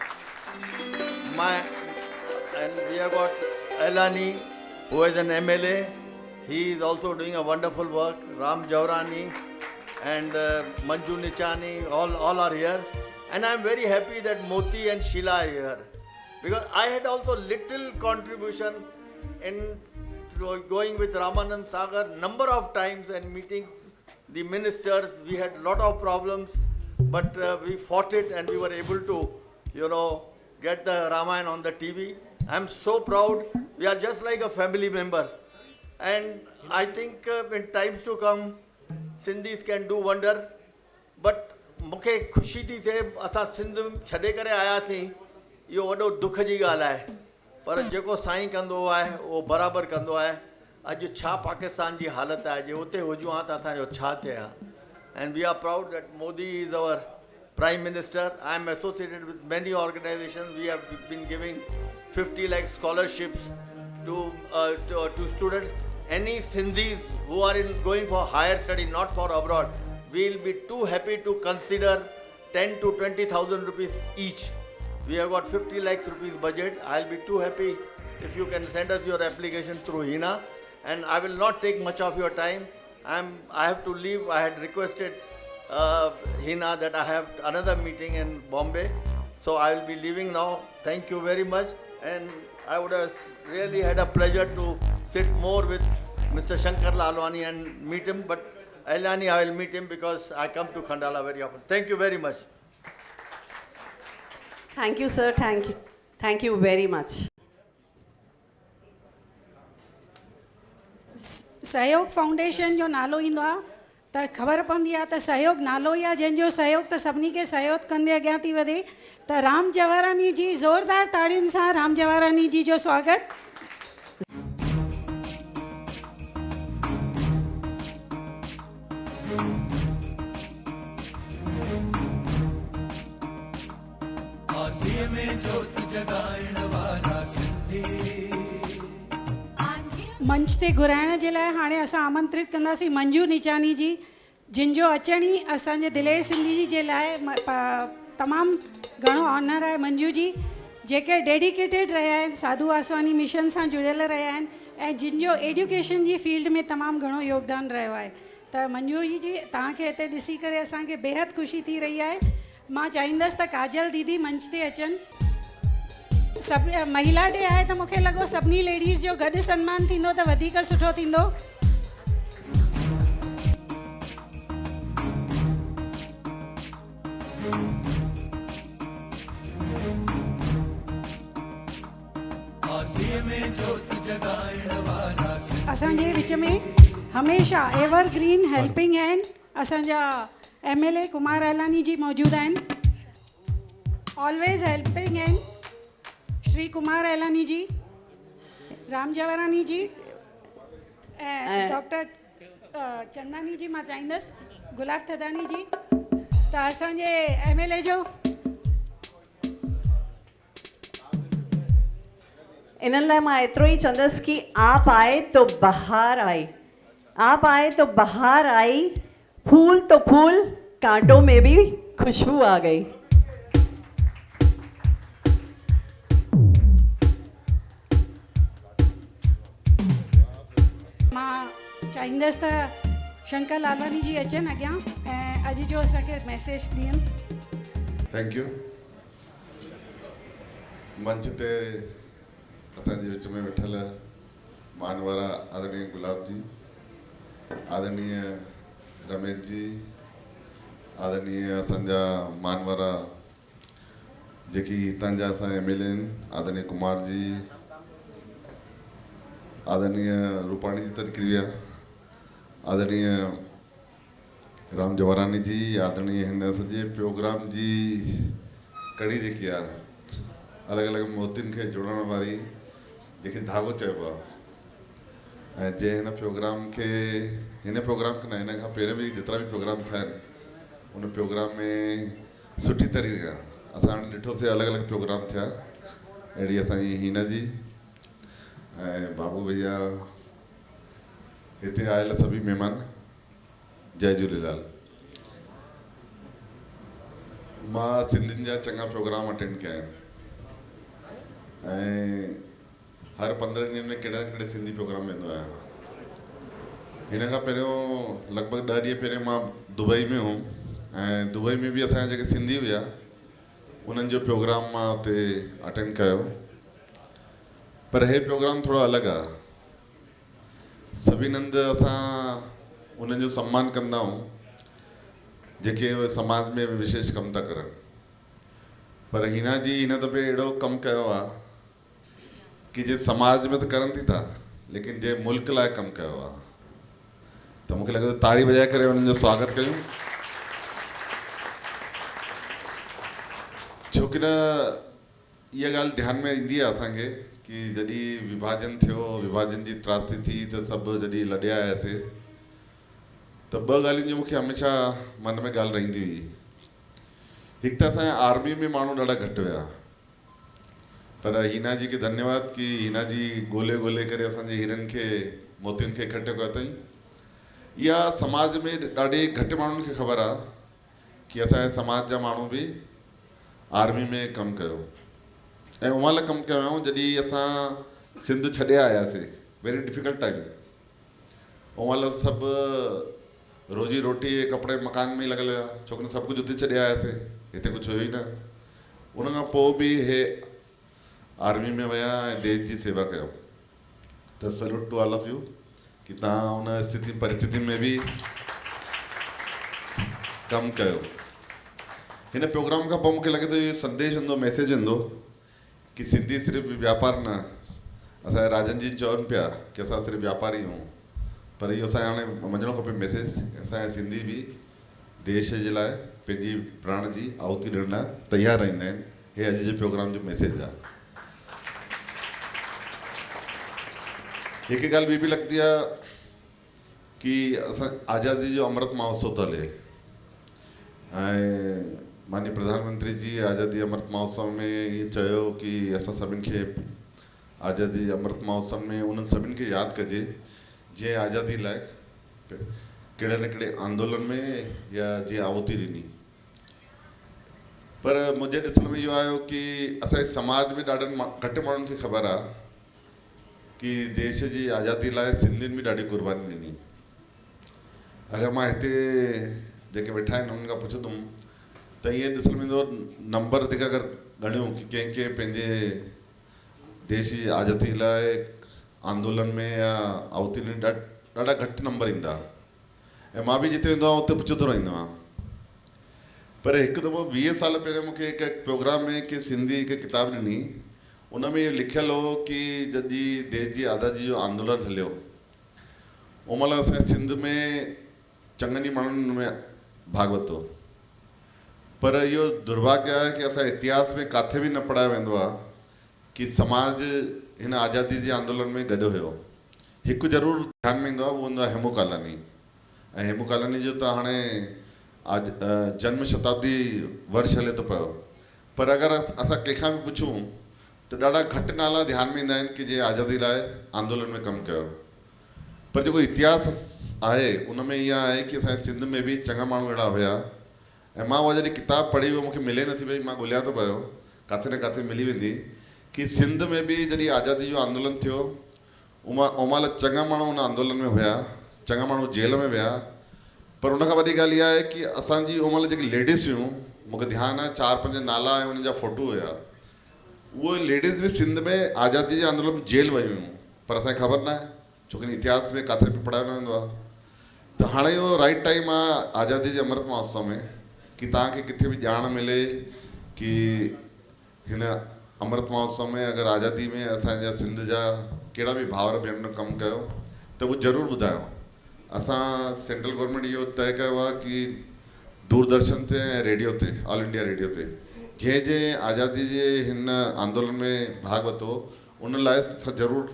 And we have got Elani, who is an MLA. He is also doing a wonderful work. Ram Jaurani and Manju Nichani, all are here. And I am very happy that Moti and Sheila are here. Because I had also little contribution in going with Ramanand Sagar number of times and meeting the ministers. We had lot of problems, but we fought it and we were able to, get the Ramayana on the TV. I'm so proud. We are just like a family member. And I think in times to come, Sindhis can do wonder. But मूंखे ख़ुशी थी थिए असां सिंध छॾे करे आयासीं, इहो वॾो दुख जी ॻाल्हि आहे. पर जेको साईं कंदो आहे उहो बराबरि कंदो आहे. अॼु छा पाकिस्तान जी हालत आहे, जे उते हुजूं हा त असांजो छा थिए हा. And we are proud that Modi is our Prime Minister. I am associated with many organizations. We have been giving 50 lakh scholarships to students. Any Sindhis who are going for higher study, not for abroad, we will be too happy to consider 10 to 20,000 rupees each. We have got 50 lakhs rupees budget. I'll be too happy if you can send us your application through Hina. And I will not take much of your time. I have to leave. I had requested Hina that I have another meeting in Bombay, so I will be leaving now. Thank you very much, and I would have really had a pleasure to sit more with Mr. Shankar Lalwani and meet him, but Ailani I will meet him because I come to Khandala very often. Thank you very much. Thank you, sir. Thank you. Thank you very much. सहयोग foundation जो नालो ईंदो आहे त ख़बर पवंदी आहे त सहयोग नालो ई आहे जंहिंजो सहयोग त सभिनी खे सहयोग कंदे अॻियां थी वधे। त राम जवारानी जी ज़ोरदार ताड़ियुनि सां राम जवारानी जी जो स्वागत। आंधीअ में ज्योति जगाइण वारा सिंधी। मंच ते घुराइण जे लाइ हाणे असां आमंत्रित कंदासीं मंजू निचानी जी, जिन जो अचण ई असांजे दिलेर सिंधी जी जे लाइ तमामु घणो ऑनर आहे। मंजू जी जेके डेडिकेटेड रहिया आहिनि, साधू वासवानी मिशन सां जुड़ियल रहिया आहिनि ऐं जिन जो एजुकेशन जी फील्ड में तमामु घणो योगदान रहियो आहे। त मंजू जी तव्हांखे हिते ॾिसी करे असांखे बेहद ख़ुशी थी रही आहे। मां चाहींदसि त काजल दीदी मंच ते अचनि। सभु महिला डे आहे त मूंखे लॻो सभिनी लेडीज़ जो गॾु सन्मान थींदो त वधीक सुठो थींदो। असांजे विच में हमेशह एवरग्रीन हेल्पिंग हैंड असांजा MLA कुमार अलानी जी मौजूद आहिनि। Always helping hand Shri Kumar Alani ji, Ram Jawarani ji ऐं डॉक्टर चंदानी जी। मां चाहींदसि गुलाब थदानी जी त असांजे MLA जो इन्हनि लाइ मां एतिरो ई चवंदसि कि आप आए तो बहार आई, आप आए तो बहार आई, फूल तो फूल, कांटों में भी खुशबू आ गई। मां चाहींदसि त शंकर लालवानी जी अचनि अॻियां ऐं अॼु जो असांखे मैसेज ॾियनि। Thank you. मंच ते असांजे विच में वेठल मान वारा आदरणीय गुलाब जी, आदरणीय रमेश जी, आदरणीय असांजा मान वारा जेकी हितां जा असां MLA आहिनि, आदरणीय कुमार जी, आदरणीय रूपाणी जी तकरीर विया, आदरणीय राम जवारानी जी, आदरणीय हिन सॼे प्रोग्राम जी कड़ी जेकी आहे अलॻि अलॻि मोतियुनि खे जोड़ण वारी जंहिंखे धागो चइबो आहे, ऐं जंहिं हिन प्रोग्राम खे न हिन खां पहिरियों बि जेतिरा बि प्रोग्राम थिया आहिनि उन प्रोग्राम में सुठी तरीक़े असां ॾिठोसीं अलॻि अलॻि प्रोग्राम थिया। अहिड़ी असांजी हीना जी ऐं बाबू भैया, हिते आयल सभी महिमान, जय झूलेलाल। मां सिंधियुनि जा चङा प्रोग्राम अटेंड कया आहिनि ऐं हर 15 ॾींहंनि में कहिड़ा कहिड़े सिंधी प्रोग्राम वेंदो आहियां। हिन खां पहिरियों लॻभॻि 10 ॾींहं पहिरियों मां दुबई में हुउमि ऐं दुबई में बि असांजा जेके सिंधी हुआ उन्हनि जो प्रोग्राम मां हुते अटेंड कयो। पर हे प्रोग्राम थोरो अलॻि आहे। सभिनि हंधि असां उन्हनि जो सम्मान कंदा आहियूं जेके समाज में विशेष कमु था करनि, पर हिना जी हिन दफ़े अहिड़ो कमु कयो आहे कि जे समाज में त करनि थी था लेकिन जे मुल्क लाइ कमु कयो आहे। त मूंखे लॻे थो ताड़ी वॼाए करे उन्हनि जो स्वागत कयूं। छोकी न इहा ॻाल्हि ध्यान में ईंदी आहे असांखे कि जॾहिं विभाजन थियो, विभाजन जी त्रासदी थी त सभु जॾहिं लॾिया आयासीं त 2 ॻाल्हियुनि जी मूंखे हमेशह मन में ॻाल्हि रहंदी हुई। हिकु त असांजे आर्मी में माण्हू ॾाढा घटि हुया, पर हीना जी खे धन्यवाद कि हीना जी ॻोल्हे ॻोल्हे करे असांजे हीरनि खे मोतियुनि खे इकठो कयो अथई। इहा समाज में ॾाढे घटि माण्हुनि खे ख़बर आहे कि असांजे समाज जा माण्हू बि आर्मी में कमु कयो ऐं उन महिल कमु कयो जॾहिं असां सिंध छॾे आयासीं, वेरी डिफिकल्ट टाइम। उन महिल सभु रोजी रोटी कपिड़े मकान में ई लॻल हुया, छोकिरी सभु कुझु उते छॾे आयासीं, हिते कुझु हुयो ई न। उन खां पोइ बि हे आर्मी में विया ऐं देश जी सेवा कयो। त salute to all of you कि तव्हां उन स्थिति परिस्थिति में बि कमु कयो। हिन प्रोग्राम खां पोइ मूंखे लॻे थो इहो संदेश हूंदो, मैसेज हूंदो कि सिंधी सिर्फ़ु व्यापार न, असांजे राजन जी चवनि पिया कि असां सिर्फ़ु व्यापारी आहियूं, पर इहो असांखे हाणे सम्झणो खपे मैसेज, असांजा सिंधी बि देश जे लाइ पंहिंजी प्राण जी आहुति ॾियण लाइ तयारु रहंदा आहिनि। हे अॼु जे प्रोग्राम जो मैसेज आहे। हिकु ॻाल्हि ॿी बि लॻंदी आहे कि असां आज़ादी जो अमृत महोत्सव थो हले ऐं माननीय प्रधानमंत्री जी आज़ादी अमृत महोत्सव में इहो चयो कि असां सभिनि खे आज़ादी अमृत महोत्सव में उन्हनि सभिनि खे यादि कजे जंहिं आज़ादी लाइ कहिड़े न कहिड़े आंदोलन में या जीअं आहुति ॾिनी। पर मुंहिंजे ॾिसण में इहो आयो कि असांजे समाज में ॾाढनि घटि माण्हुनि खे ख़बर आहे कि देश जी आज़ादी लाइ सिंधियुनि बि ॾाढी क़ुर्बानी ॾिनी। अगरि मां हिते जेके वेठा आहिनि उन्हनि खां पुछंदुमि त ईअं ॾिसण में ईंदो नंबर जेका अगरि ॻणियूं कि कंहिंखे पंहिंजे देश जी आज़ादी लाइ आंदोलन में या आहुति ॾिनी, ॾाढा घटि नंबर ईंदा। ऐं मां बि जिते वेंदो आहियां उते पुछंदो रहंदो आहियां। पर हिकु दफ़ो 20 साल पहिरियों मूंखे हिकु प्रोग्राम में कि सिंधी हिकु किताब ॾिनी, उन में इहो लिखियलु हो कि जॾहिं देश जी आज़ादी जो आंदोलन हलियो उन महिल असांजे सिंध में चङनि ई माण्हुनि में भाग वरितो। पर इहो दुर्भाग्य आहे कि असांजे इतिहास में किथे बि न पढ़ायो वेंदो आहे कि समाज हिन आज़ादी जे आंदोलन में गॾु हुयो। हिकु ज़रूरु ध्यान में ईंदो आहे, उहो हूंदो आहे हेमू कालानी। ऐं हेमू कालानी जो त हाणे जन्म शताब्दी वर्ष हले थो पियो, पर अगरि असां कंहिंखां बि पुछूं त ॾाढा घटि नाला ध्यान में ईंदा आहिनि कि जे आज़ादी लाइ आंदोलन में कमु कयो। पर जेको इतिहास आहे उन में इहा आहे कि असांजे सिंध में बि चङा माण्हू अहिड़ा हुया। ऐं मां उहा जॾहिं किताबु पढ़ी उहा मूंखे मिले नथी पई, मां ॻोल्हियां थो पियो, किथे न किथे मिली वेंदी, कि सिंध में बि जॾहिं आज़ादी जो आंदोलन थियो उन महिल चङा माण्हू उन आंदोलन में हुया, चङा माण्हू जेल में विया। पर उनखां वॾी ॻाल्हि इहा आहे कि असांजी उन महिल जेकी लेडीस हुयूं, मूंखे ध्यानु आहे 4-5 नाला ऐं उन्हनि जा फ़ोटो हुया, उहे लेडीज़ बि सिंध में आज़ादी जे आंदोलन में जेल वयूं हुयूं, पर असांखे ख़बर न आहे छोकी इतिहास में किथे बि पढ़ायो न वेंदो आहे। त हाणे इहो राइट टाइम आहे आज़ादी जे अमृत महोत्सव में कि तव्हांखे किथे बि ॼाण मिले कि हिन अमृत महोत्सव में अगरि आज़ादी में असांजा सिंध जा कहिड़ा बि भाउर भेनर कमु कयो त उहो ज़रूरु ॿुधायो। असां सेंट्रल गवर्नमेंट इहो तय कयो आहे कि दूरदर्शन ते ऐं रेडियो ते, ऑल इंडिया रेडियो ते जंहिं आज़ादी जे हिन आंदोलन में भाग वरितो उन लाइ असां ज़रूरु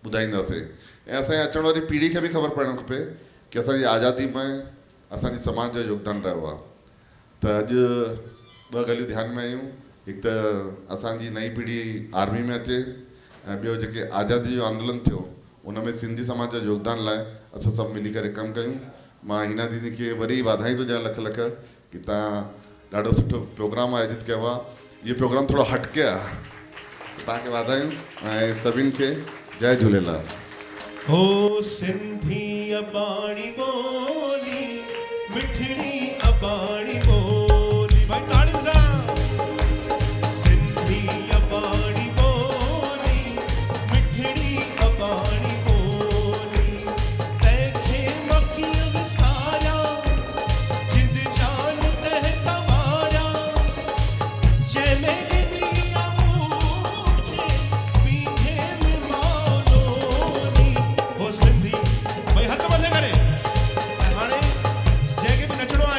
ॿुधाईंदासीं। ऐं असांजे अचण वारी पीढ़ी खे बि ख़बर पवणु खपे कि असांजी आज़ादी में असांजे समाज जो योगदान रहियो आहे। त अॼु 2 ॻाल्हियूं ध्यान में आयूं, हिकु त असांजी नई पीढ़ी आर्मी में अचे ऐं ॿियो जेके आज़ादी जो आंदोलन थियो उन में सिंधी समाज जो योगदान लाइ असां सभु मिली करे कमु कयूं। मां हिना दीदी खे वरी वाधायूं थो ॾियां लख लख कि तव्हां ॾाढो सुठो प्रोग्राम आयोजित कयो आहे। इहो प्रोग्राम थोरो हटके आहे, तव्हांखे वाधायूं ऐं सभिनि खे जय झूलेलाल। हो सिंधी अबाणी ॿोली मिठड़ी अबाणी ॿोली, भाई ताड़ियुनि सां। सिंधी अबाणी ॿोली मिठड़ी अबाणी ॿोली, तंहिंखे मकीअ विसारिया जिंद जान तह तवारिया, जंहिंमें ॾिनी मूंखे पीठे में मौलोनी। हो सिंधी भाई हथ मथे करे ऐं हाणे जंहिंखे बि नचणो आहे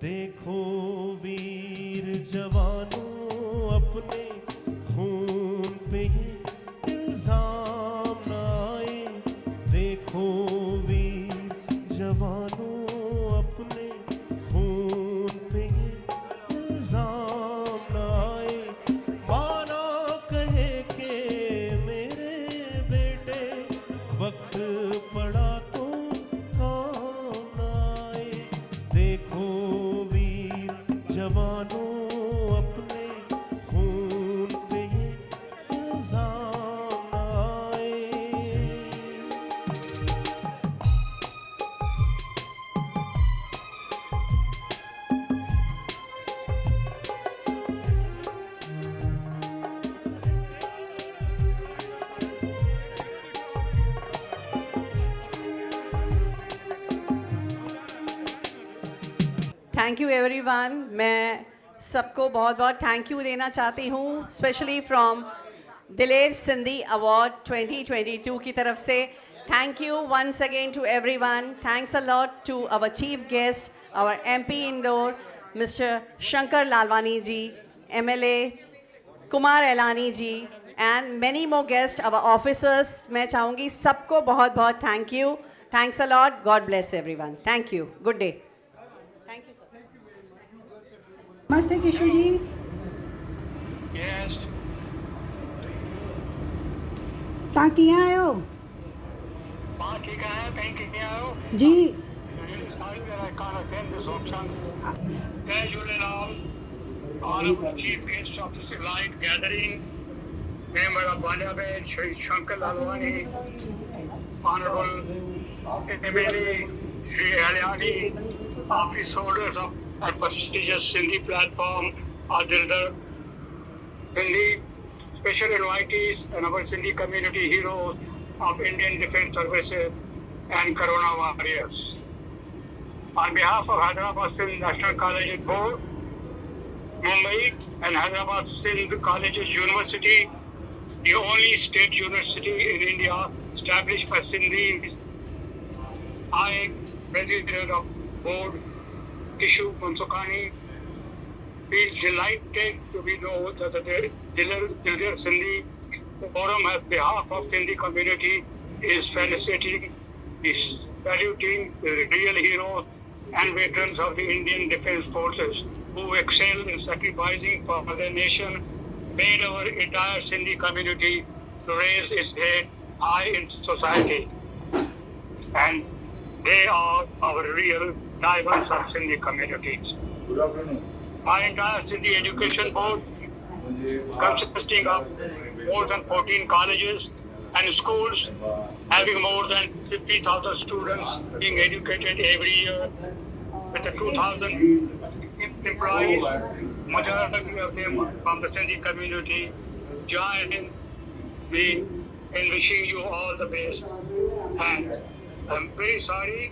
देखो वीर जवानों अपने खून पे ये इल्जाम न आए। देखो वीर जवानों अपने खून पे ये इल्जाम न आए। माना कहे के मेरे बेटे वक्त पड़ा तो काम न आए। देखो वीर जवानों अपने खून पे ये इल्जाम न आए। Thank you everyone. मैं सबको बहुत बहुत थैंक यू देना चाहती हूँ, स्पेशली फ्रॉम दिलेर सिंधी अवार्ड 2022 की तरफ से। Thank you once again to everyone. Thanks a lot to our chief guest, our MP Indore mister Shankar Lalwani ji, MLA Kumar Elani ji, and many more guest, our officers. मैं चाहूँगी सबको बहुत बहुत thank you. Thanks a lot. God bless everyone. Thank you. Good day. नमस्ते किशु जी। तव्हां कीअं आहियो? जी जय Jhulelal. Honorable Chief Guest of this light gathering, Member of Parliament Shri Shankar Lalwani, Honorable MLA Shri Alyani, office holders of our prestigious Sindhi platform, Adildar Sindhi, special invitees and our Sindhi community heroes of Indian Defence Services and Corona warriors. On behalf of Hyderabad Sindh National Colleges Board, Mumbai and Hyderabad Sindh Colleges University, the only state university in India established by Sindhis, I, President of Board, Kishu Mansukani, feels delighted to be known that the Diler Sindhi Forum, on behalf of Sindhi community, is felicitating, is saluting the real heroes and veterans of the Indian Defence Forces who excel in sacrificing for their nation, made our entire Sindhi community to raise its head high in society. And they are our real diamonds of Sindhi communities. Good afternoon. My entire Sindhi Education Board, consisting of more than 14 colleges and schools, having more than 50,000 students being educated every year, with the 2,000 employees, majority of them from the Sindhi community, join me in wishing you all the best. And I'm very sorry.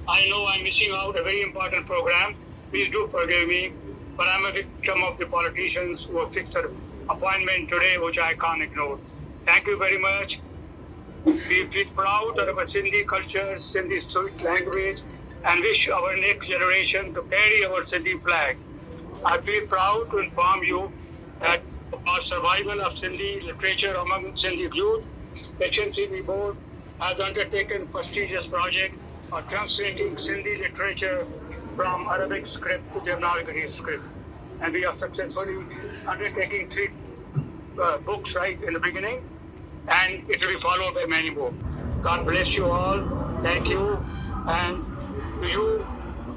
I know I'm missing out a very important program. Please do forgive me, but I'm a victim of the politicians who have fixed an appointment today, which I can't ignore. Thank you very much. We feel proud of our Sindhi culture, Sindhi sweet language, and wish our next generation to carry our Sindhi flag. I feel proud to inform you that for survival of Sindhi literature among Sindhi youth, HNCB Board has undertaken prestigious project of translating Sindhi literature from Arabic script to Devanagari script. And we are successfully undertaking 3 books right in the beginning, and it will be followed by many more. God bless you all. Thank you. And to you,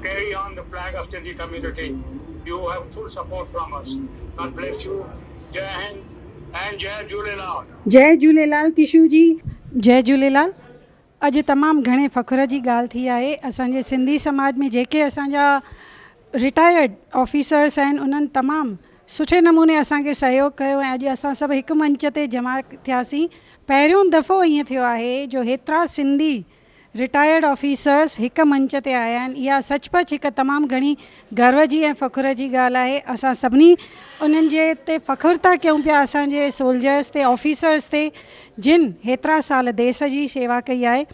carry on the flag of Sindhi community. You have full support from us. God bless you. Jai Hind and Jai Jhulelal. जय झूलेलाल किशु जी। जय झूलेलाल। अॼु तमामु घणे फ़ख़्र जी ॻाल्हि थी आहे। असांजे सिंधी समाज में जेके असांजा रिटायर्ड ऑफिसर्स आहिनि उन्हनि तमामु सुठे नमूने असांखे सहयोग कयो ऐं अॼु असां सभु हिकु मंच ते जमा थियासीं। पहिरियों दफ़ो ईअं थियो आहे जो हेतिरा सिंधी रिटायर्ड ऑफिसर्स हिकु मंच ते आया आहिनि। इहा सचपच हिकु तमामु घणी गर्व जी ऐं फ़ख़्र जी ॻाल्हि आहे। असां सभिनी उन्हनि जे ते फ़ख़्रु था कयूं पिया, असांजे सोल्जर्स ते, ऑफिसर्स ते, जिन हेतिरा साल देश जी शेवा कई आहे।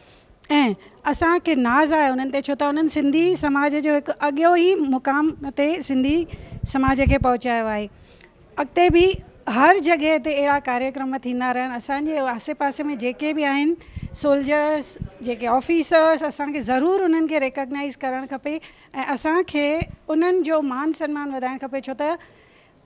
ऐं असांखे नाज़ आहे उन्हनि ते, छो त उन्हनि सिंधी समाज जो हिकु अॻियो ई मुक़ाम ते सिंधी समाज खे पहुचायो आहे। अॻिते बि हर जॻह ते अहिड़ा कार्यक्रम थींदा रहनि। असांजे आसे पासे में जेके बि आहिनि सोल्जर्स, जेके ऑफिसर्स, असांखे ज़रूरु उन्हनि खे रिकॉग्नाइज़ करणु खपे ऐं असांखे उन्हनि जो मान सम्मान वधाइणु खपे। छो त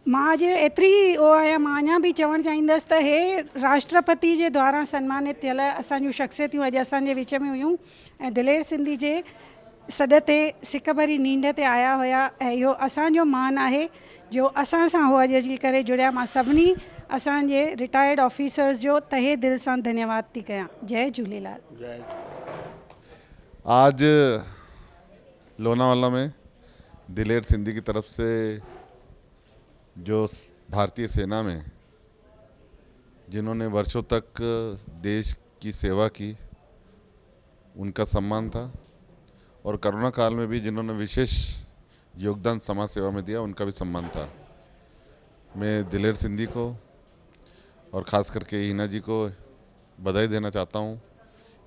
मां अॼु एतिरी आहियां, मां अञा बि चवणु चाहींदसि त हे राष्ट्रपति जे द्वारा सन्मानित थियल असांजूं शख़्सियतूं अॼु असांजे विच में हुयूं ऐं दिलेर सिंधी जे सॾ ते सिक भरी नींड ते आया हुया ऐं इहो असांजो मान आहे जो असां सां हो अॼु अची करे जुड़िया। मां सभिनी असांजे रिटायर्ड ऑफिसर्स जो तहे दिलि सां धन्यवाद थी कयां। जय झूलेलाल। आज लोनावाला में दिलेर सिंधी की तरफ से जो भारतीय सेना में जिन्होंने वर्षों तक देश की सेवा की उनका सम्मान था, और कोरोना काल में भी जिन्होंने विशेष योगदान समाज सेवा में दिया उनका भी सम्मान था। मैं दिलेर सिंधी को और ख़ास करके हिना जी को बधाई देना चाहता हूँ।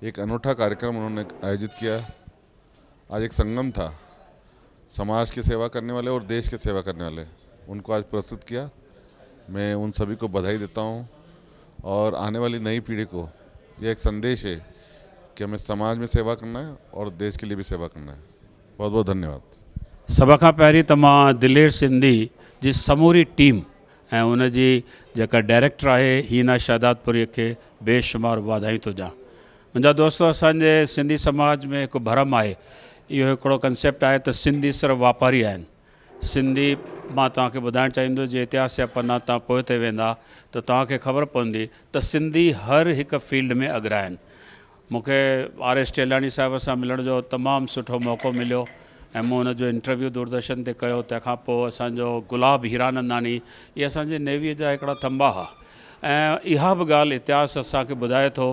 एक अनूठा कार्यक्रम उन्होंने आयोजित किया। आज एक संगम था, समाज की सेवा करने वाले और देश की सेवा करने वाले, उनको आज प्रस्तुत किया। मैं उन सभी को बधाई देता हूँ और आने वाली नई पीढ़ी को यह एक संदेश है कि हमें समाज में सेवा करना है और देश के लिए भी सेवा करना है। बहुत बहुत धन्यवाद। सभ खां पहिरीं त मां दिलेर सिंधी जी समूरी टीम ऐं उनजी जेका डायरेक्टर आहे हीना शादातपुरी खे बेशुमार वाधायूं थो ॾियां। मुंहिंजा दोस्त, असांजे सिंधी समाज में हिकु भरम आहे, इहो हिकिड़ो कंसेप्ट आहे त सिंधी सिर्फ़ु वापारी आहिनि। सिंधी, मां तव्हांखे ॿुधाइणु चाहींदुसि, जे इतिहास जा पन्ना तव्हां पोइ ते वेंदा त तव्हांखे ख़बर पवंदी त सिंधी हर हिकु फील्ड में अॻियां आहिनि। मूंखे RS टेलाणी साहिब सां मिलण जो तमामु सुठो मौक़ो मिलियो ऐं मूं हुनजो इंटरव्यू दूरदर्शन ते कयो। तंहिंखां पोइ असांजो गुलाब हीरानंदानी, इहे असांजे नेवीअ जा हिकिड़ा थंबा हुआ ऐं इहा बि ॻाल्हि इतिहास असांखे ॿुधाए थो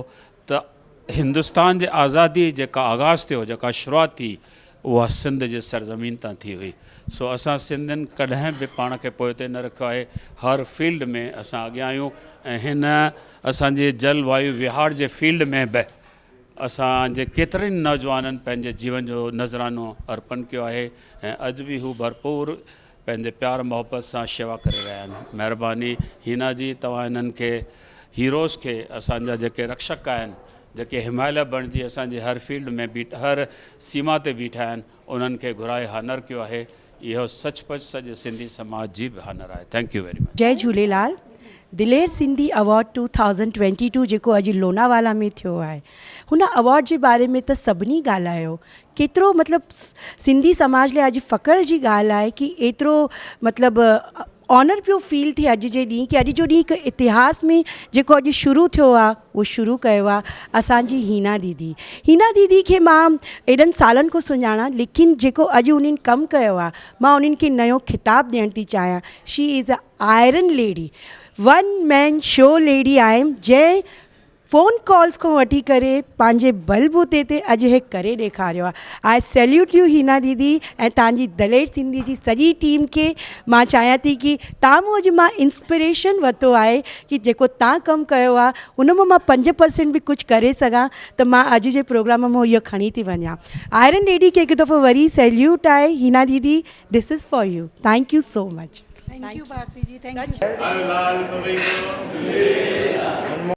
त हिंदुस्तान जे आज़ादी जेका आगाज़ थियो, जेका शुरूआत थी, उहा सिंध जे सरज़मीन तां थी हुई। सो असां सिंधियुनि कॾहिं बि पाण खे पोइ ते न रखियो आहे, हर फील्ड में असां अॻियां आहियूं ऐं हिन असांजे जलवायु विहार जे फील्ड में बि असांजे केतिरनि नौजवाननि पंहिंजे जीवन जो नज़रानो अर्पण कयो आहे ऐं अॼु बि हू भरपूर पंहिंजे प्यार मोहब्बत सां शेवा करे रहिया आहिनि। महिरबानी हिना जी, तव्हां हिननि खे हीरोज़ खे, असांजा जेके रक्षक आहिनि, जेके हिमालय बणिजी असांजे हर फील्ड में हर सीमा ते बीठा आहिनि, उन्हनि खे घुराए हानर कयो आहे। इहो सचपच सॼे सिंधी समाज जी बि हानर आहे। Thank you very much. जय झूलेलाल। दिलेर सिंधी अवॉर्ड 2022 जेको अॼु लोनावाला में थियो आहे, हुन अवॉर्ड जे बारे में त सभिनी ॻाल्हायो। केतिरो मतिलबु सिंधी समाज लाइ अॼु फ़ख़्र जी ॻाल्हि आहे कि एतिरो मतिलबु ऑनर पियो फील थिए अॼु जे ॾींहुं, कि अॼु जो ॾींहुं हिकु इतिहास में जेको अॼु शुरू थियो आहे, उहो शुरू कयो आहे असांजी हीना दीदी खे मां एॾनि सालनि खां सुञाणा, लेकिन जेको अॼु उन्हनि कमु कयो आहे, मां उन्हनि खे नयो ख़िताबु ॾियणु थी चाहियां। She is a iron lady, one man show lady आहे, जंहिं फ़ोन कॉल्स को वठी करे पंहिंजे बलबूते ते अॼु हे करे ॾेखारियो आहे। आई सैल्यूट यू हिना दीदी ऐं तव्हांजी दिलेर सिंधी जी सॼी टीम खे मां चाहियां थी कि तव्हां मूं अॼु मां इंस्पिरेशन वरितो आहे कि जेको तव्हां कमु कयो आहे उन मां 5% बि कुझु करे सघां, त मां अॼु जे प्रोग्राम मां इहो खणी थी वञा। आयरन लेडी खे हिकु दफ़ो वरी सैल्यूट आहे। हिना दीदी, this is for you. Thank you so much. Thank you Bharati ji, thank you.